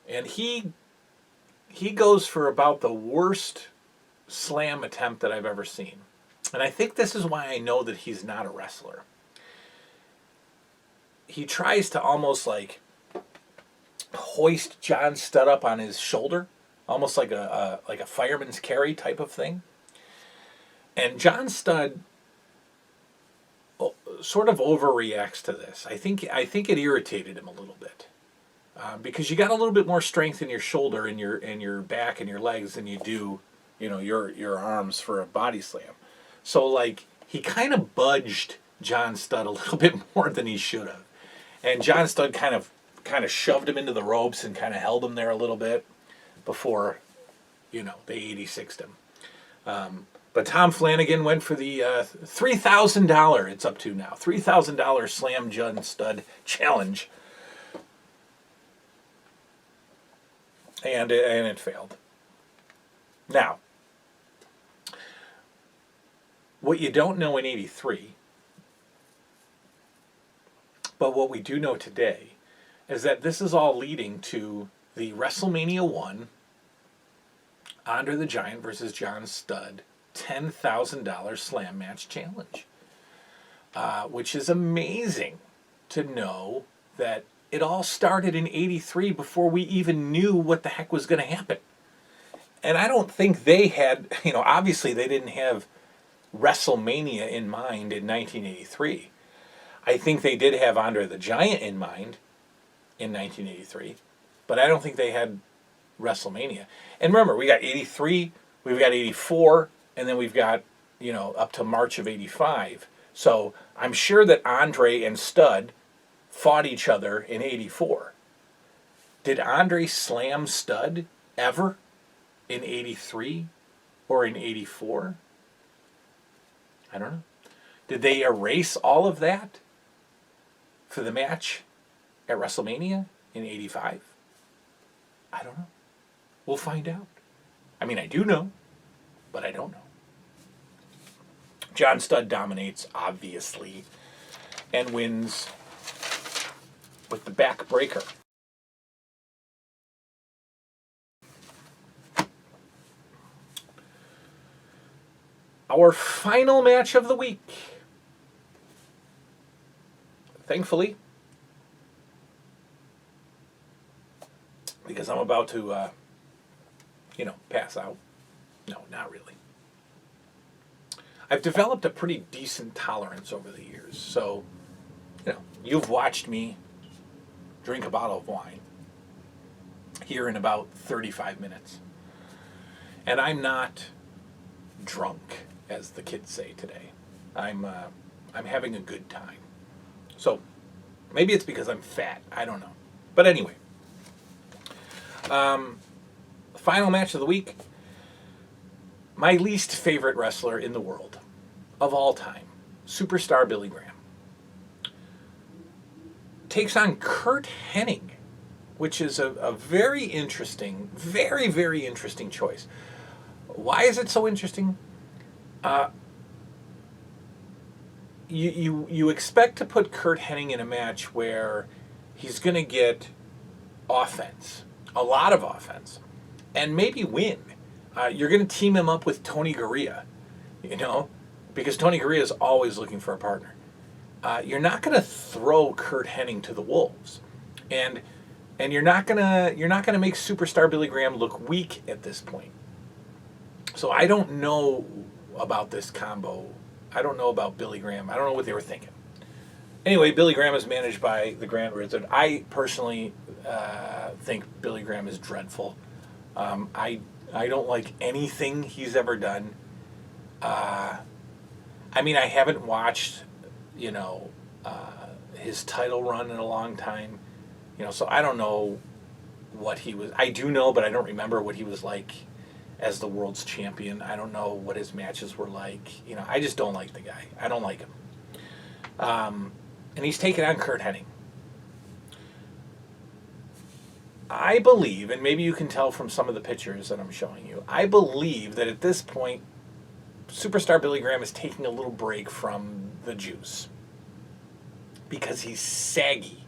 and he goes for about the worst slam attempt that I've ever seen. And I think this is why I know that he's not a wrestler. He tries to almost hoist John Studd up on his shoulder, almost like a fireman's carry type of thing. And John Studd sort of overreacts to this. I think it irritated him a little bit because you got a little bit more strength in your shoulder and your back and your legs than you do, your arms for a body slam. So like he kind of budged John Studd a little bit more than he should have, and John Studd kind of shoved him into the ropes and kind of held him there a little bit before, they 86'd him. But Tom Flanagan went for the $3,000. It's up to now $3,000 Slam John Studd challenge, and it failed. Now, what you don't know in '83, but what we do know today, is that this is all leading to the WrestleMania 1 Andre the Giant versus John Studd $10,000 Slam Match Challenge, which is amazing to know that it all started in '83 before we even knew what the heck was going to happen. And I don't think they had, obviously they didn't have WrestleMania in mind in 1983. I think they did have Andre the Giant in mind in 1983, but I don't think they had WrestleMania. And remember, we got '83, we've got '84, and then we've got, up to March of '85. So I'm sure that Andre and Studd fought each other in '84. Did Andre slam Studd ever in '83 or in '84? I don't know. Did they erase all of that for the match at WrestleMania in '85? I don't know. We'll find out. I mean, I do know, but I don't know. John Studd dominates, obviously, and wins with the backbreaker. Our final match of the week. Thankfully, because I'm about to, pass out. No, not really. I've developed a pretty decent tolerance over the years. So, you've watched me drink a bottle of wine here in about 35 minutes. And I'm not drunk, as the kids say today. I'm having a good time. So, maybe it's because I'm fat. I don't know. But anyway. Final match of the week. My least favorite wrestler in the world of all time, Superstar Billy Graham, takes on Curt Hennig, which is a very interesting, very, very interesting choice. Why is it so interesting? You expect to put Curt Hennig in a match where he's going to get offense, a lot of offense, and maybe win. You're going to team him up with Tony Garea, because Tony Garea is always looking for a partner. You're not going to throw Curt Hennig to the wolves, and you're not gonna make Superstar Billy Graham look weak at this point. So I don't know about this combo. I don't know about Billy Graham. I don't know what they were thinking. Anyway, Billy Graham is managed by the Grand Wizard. I personally think Billy Graham is dreadful. I don't like anything he's ever done. I haven't watched, his title run in a long time. So I don't know what he was. I do know, but I don't remember what he was like as the world's champion. I don't know what his matches were like. I just don't like the guy. I don't like him. And he's taken on Curt Hennig. I believe, and maybe you can tell from some of the pictures that I'm showing you, I believe that at this point, Superstar Billy Graham is taking a little break from the juice because he's saggy.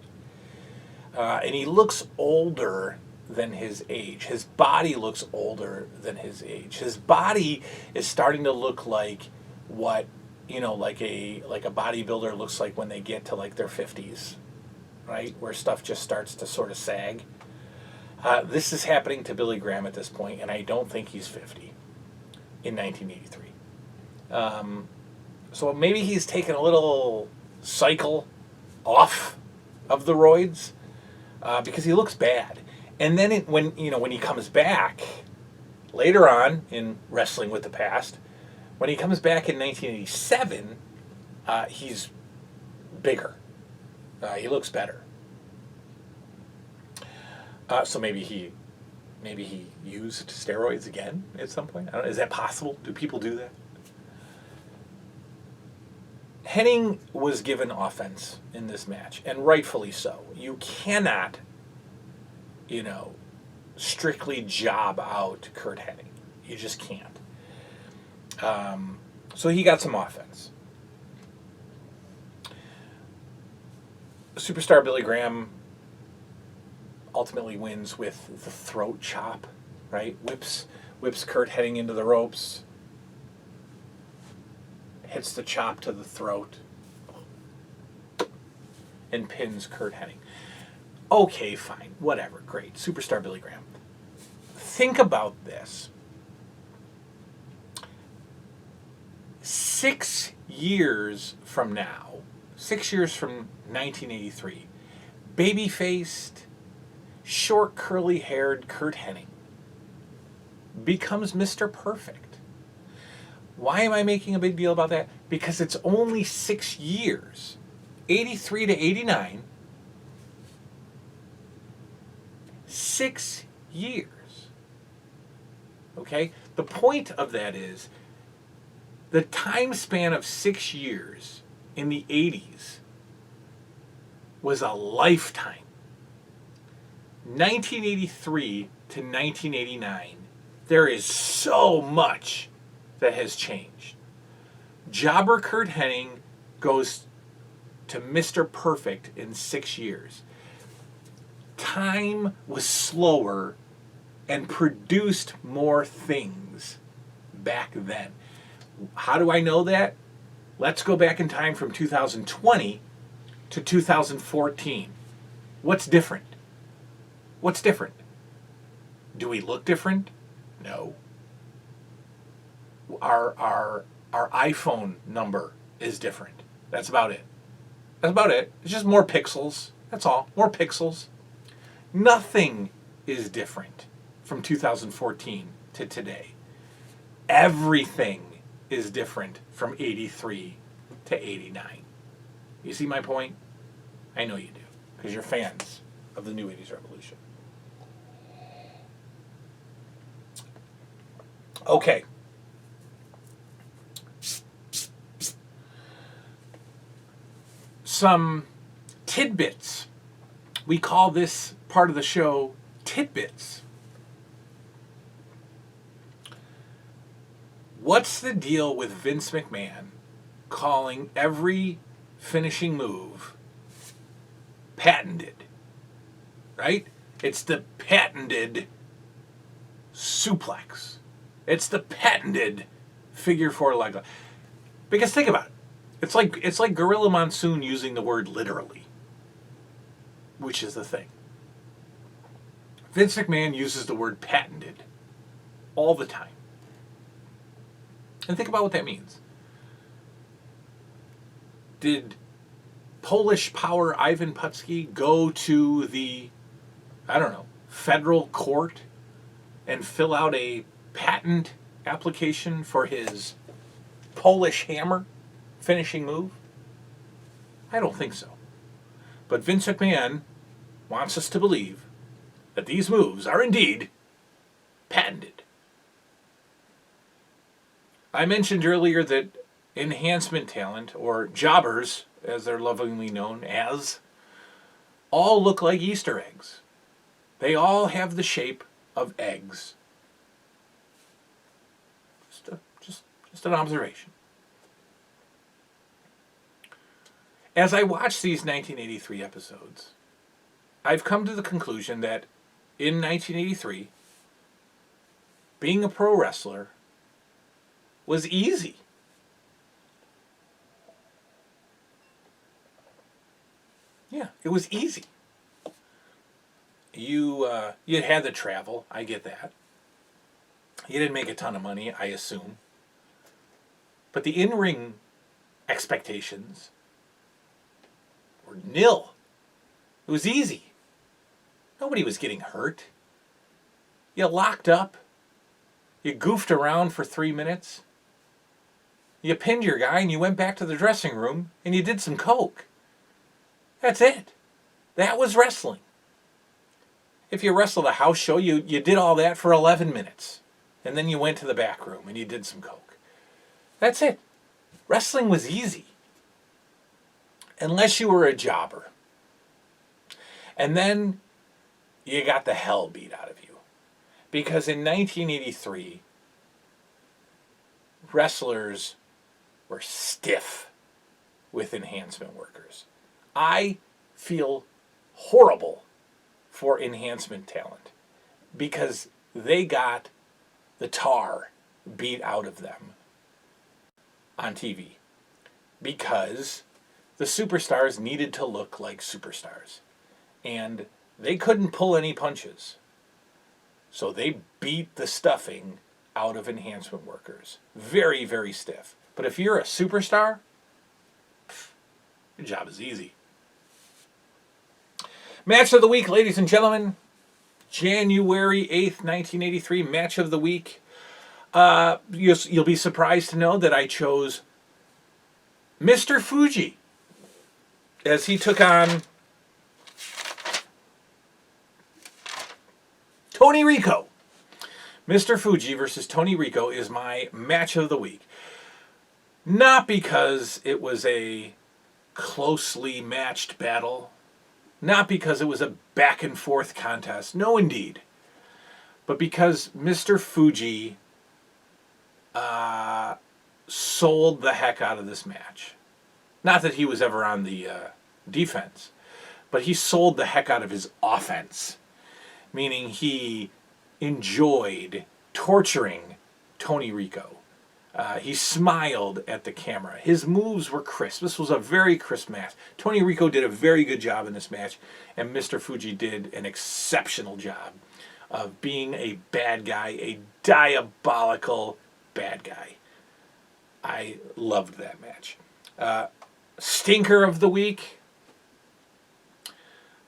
And he looks older than his age. His body looks older than his age. His body is starting to look like what, like a bodybuilder looks like when they get to like their 50s, right? Where stuff just starts to sort of sag. This is happening to Billy Graham at this point, and I don't think he's 50 in 1983. So maybe he's taken a little cycle off of the roids because he looks bad. And then when he comes back later on in Wrestling with the Past, when he comes back in 1987, he's bigger. He looks better. So maybe he used steroids again at some point. I don't know. Is that possible? Do people do that? Hennig was given offense in this match, and rightfully so. You cannot, strictly job out Curt Hennig. You just can't. So he got some offense. Superstar Billy Graham ultimately wins with the throat chop, right? Whips Curt Hennig into the ropes. Hits the chop to the throat. And pins Curt Hennig. Okay, fine. Whatever. Great. Superstar Billy Graham. Think about this. 6 years from now, 6 years from 1983, baby-faced, short, curly-haired Curt Hennig becomes Mr. Perfect. Why am I making a big deal about that? Because it's only 6 years, 83 to 89, 6 years. Okay? The point of that is the time span of 6 years in the 80s was a lifetime. 1983 to 1989, there is so much that has changed. Jobber Curt Hennig goes to Mr. Perfect in 6 years. Time was slower and produced more things back then. How do I know that? Let's go back in time from 2020 to 2014. What's different? What's different? Do we look different? No. Our iPhone number is different. That's about it. That's about it. It's just more pixels. That's all. More pixels. Nothing is different from 2014 to today. Everything is different from 83 to 89. You see my point? I know you do, because you're fans of the New 80s Revolution. Okay. Some tidbits. We call this part of the show tidbits. What's the deal with Vince McMahon calling every finishing move patented? Right? It's the patented suplex. It's the patented figure four leg lock. Because think about it. It's like Gorilla Monsoon using the word literally, which is the thing. Vince McMahon uses the word patented all the time. And think about what that means. Did Polish power Ivan Putski go to the, federal court and fill out a patent application for his Polish hammer finishing move? I don't think so. But Vince McMahon wants us to believe that these moves are indeed patented. I mentioned earlier that enhancement talent, or jobbers, as they're lovingly known as, all look like Easter eggs. They all have the shape of eggs. Just an observation. As I watch these 1983 episodes, I've come to the conclusion that in 1983, being a pro wrestler was easy. Yeah, it was easy. You had to travel. I get that. You didn't make a ton of money, I assume. But the in-ring expectations were nil. It was easy. Nobody was getting hurt. You locked up. You goofed around for 3 minutes. You pinned your guy and you went back to the dressing room and you did some coke. That's it. That was wrestling. If you wrestled a house show, you did all that for 11 minutes. And then you went to the back room and you did some coke. That's it. Wrestling was easy. Unless you were a jobber. And then you got the hell beat out of you. Because in 1983, wrestlers were stiff with enhancement workers. I feel horrible for enhancement talent because they got the tar beat out of them on TV because the superstars needed to look like superstars and they couldn't pull any punches. So they beat the stuffing out of enhancement workers. Very, very stiff. But if you're a superstar, your job is easy. Match of the week, ladies and gentlemen. January 8th, 1983, match of the week. You'll be surprised to know that I chose Mr. Fuji as he took on Tony Rico. Mr. Fuji versus Tony Rico is my match of the week. Not because it was a closely matched battle. Not because it was a back and forth contest. No, indeed. But because Mr. Fuji sold the heck out of this match. Not that he was ever on the defense, but he sold the heck out of his offense. Meaning he enjoyed torturing Tony Rico. He smiled at the camera. His moves were crisp. This was a very crisp match. Tony Rico did a very good job in this match, and Mr. Fuji did an exceptional job of being a bad guy, a diabolical bad guy. I loved that match. Stinker of the week.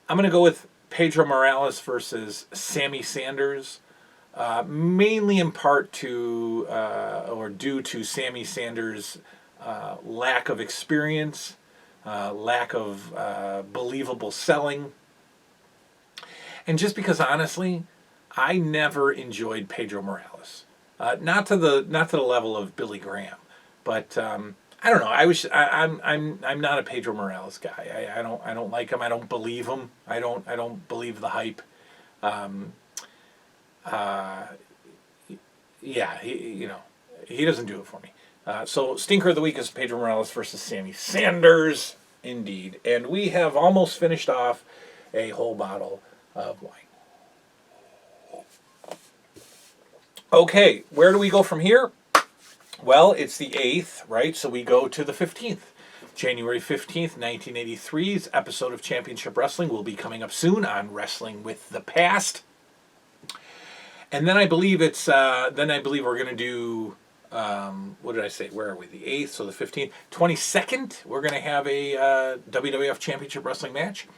I'm going to go with Pedro Morales versus Sammy Sanders. Mainly in part to, or due to Sammy Sanders' lack of experience, lack of believable selling. And just because, honestly, I never enjoyed Pedro Morales. Not to the level of Billy Graham, but I don't know. I'm not a Pedro Morales guy. I don't like him. I don't believe him. I don't believe the hype. Yeah, he doesn't do it for me. So Stinker of the Week is Pedro Morales versus Sammy Sanders, indeed. And we have almost finished off a whole bottle of wine. Okay, where do we go from here? Well, it's the 8th, right? So we go to the 15th. January 15th, 1983's episode of Championship Wrestling will be coming up soon on Wrestling with the Past. And then I believe we're going to do, what did I say? Where are we? The 8th, so the 15th. 22nd, we're going to have a WWF Championship Wrestling match,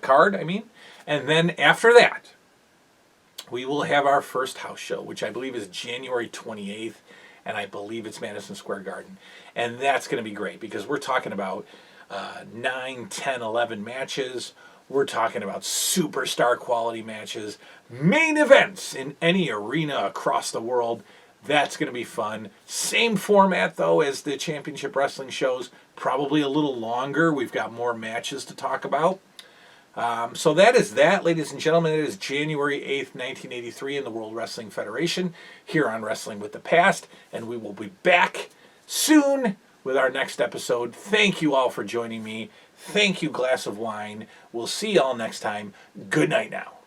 card, I mean. And then after that, we will have our first house show, which I believe is January 28th, and I believe it's Madison Square Garden. And that's going to be great because we're talking about 9, 10, 11 matches. We're talking about superstar quality matches, main events in any arena across the world. That's going to be fun. Same format, though, as the Championship Wrestling shows. Probably a little longer. We've got more matches to talk about. So that is that, ladies and gentlemen. It is January 8th, 1983 in the World Wrestling Federation here on Wrestling with the Past. And we will be back soon with our next episode. Thank you all for joining me. Thank you, glass of wine. We'll see you all next time. Good night now.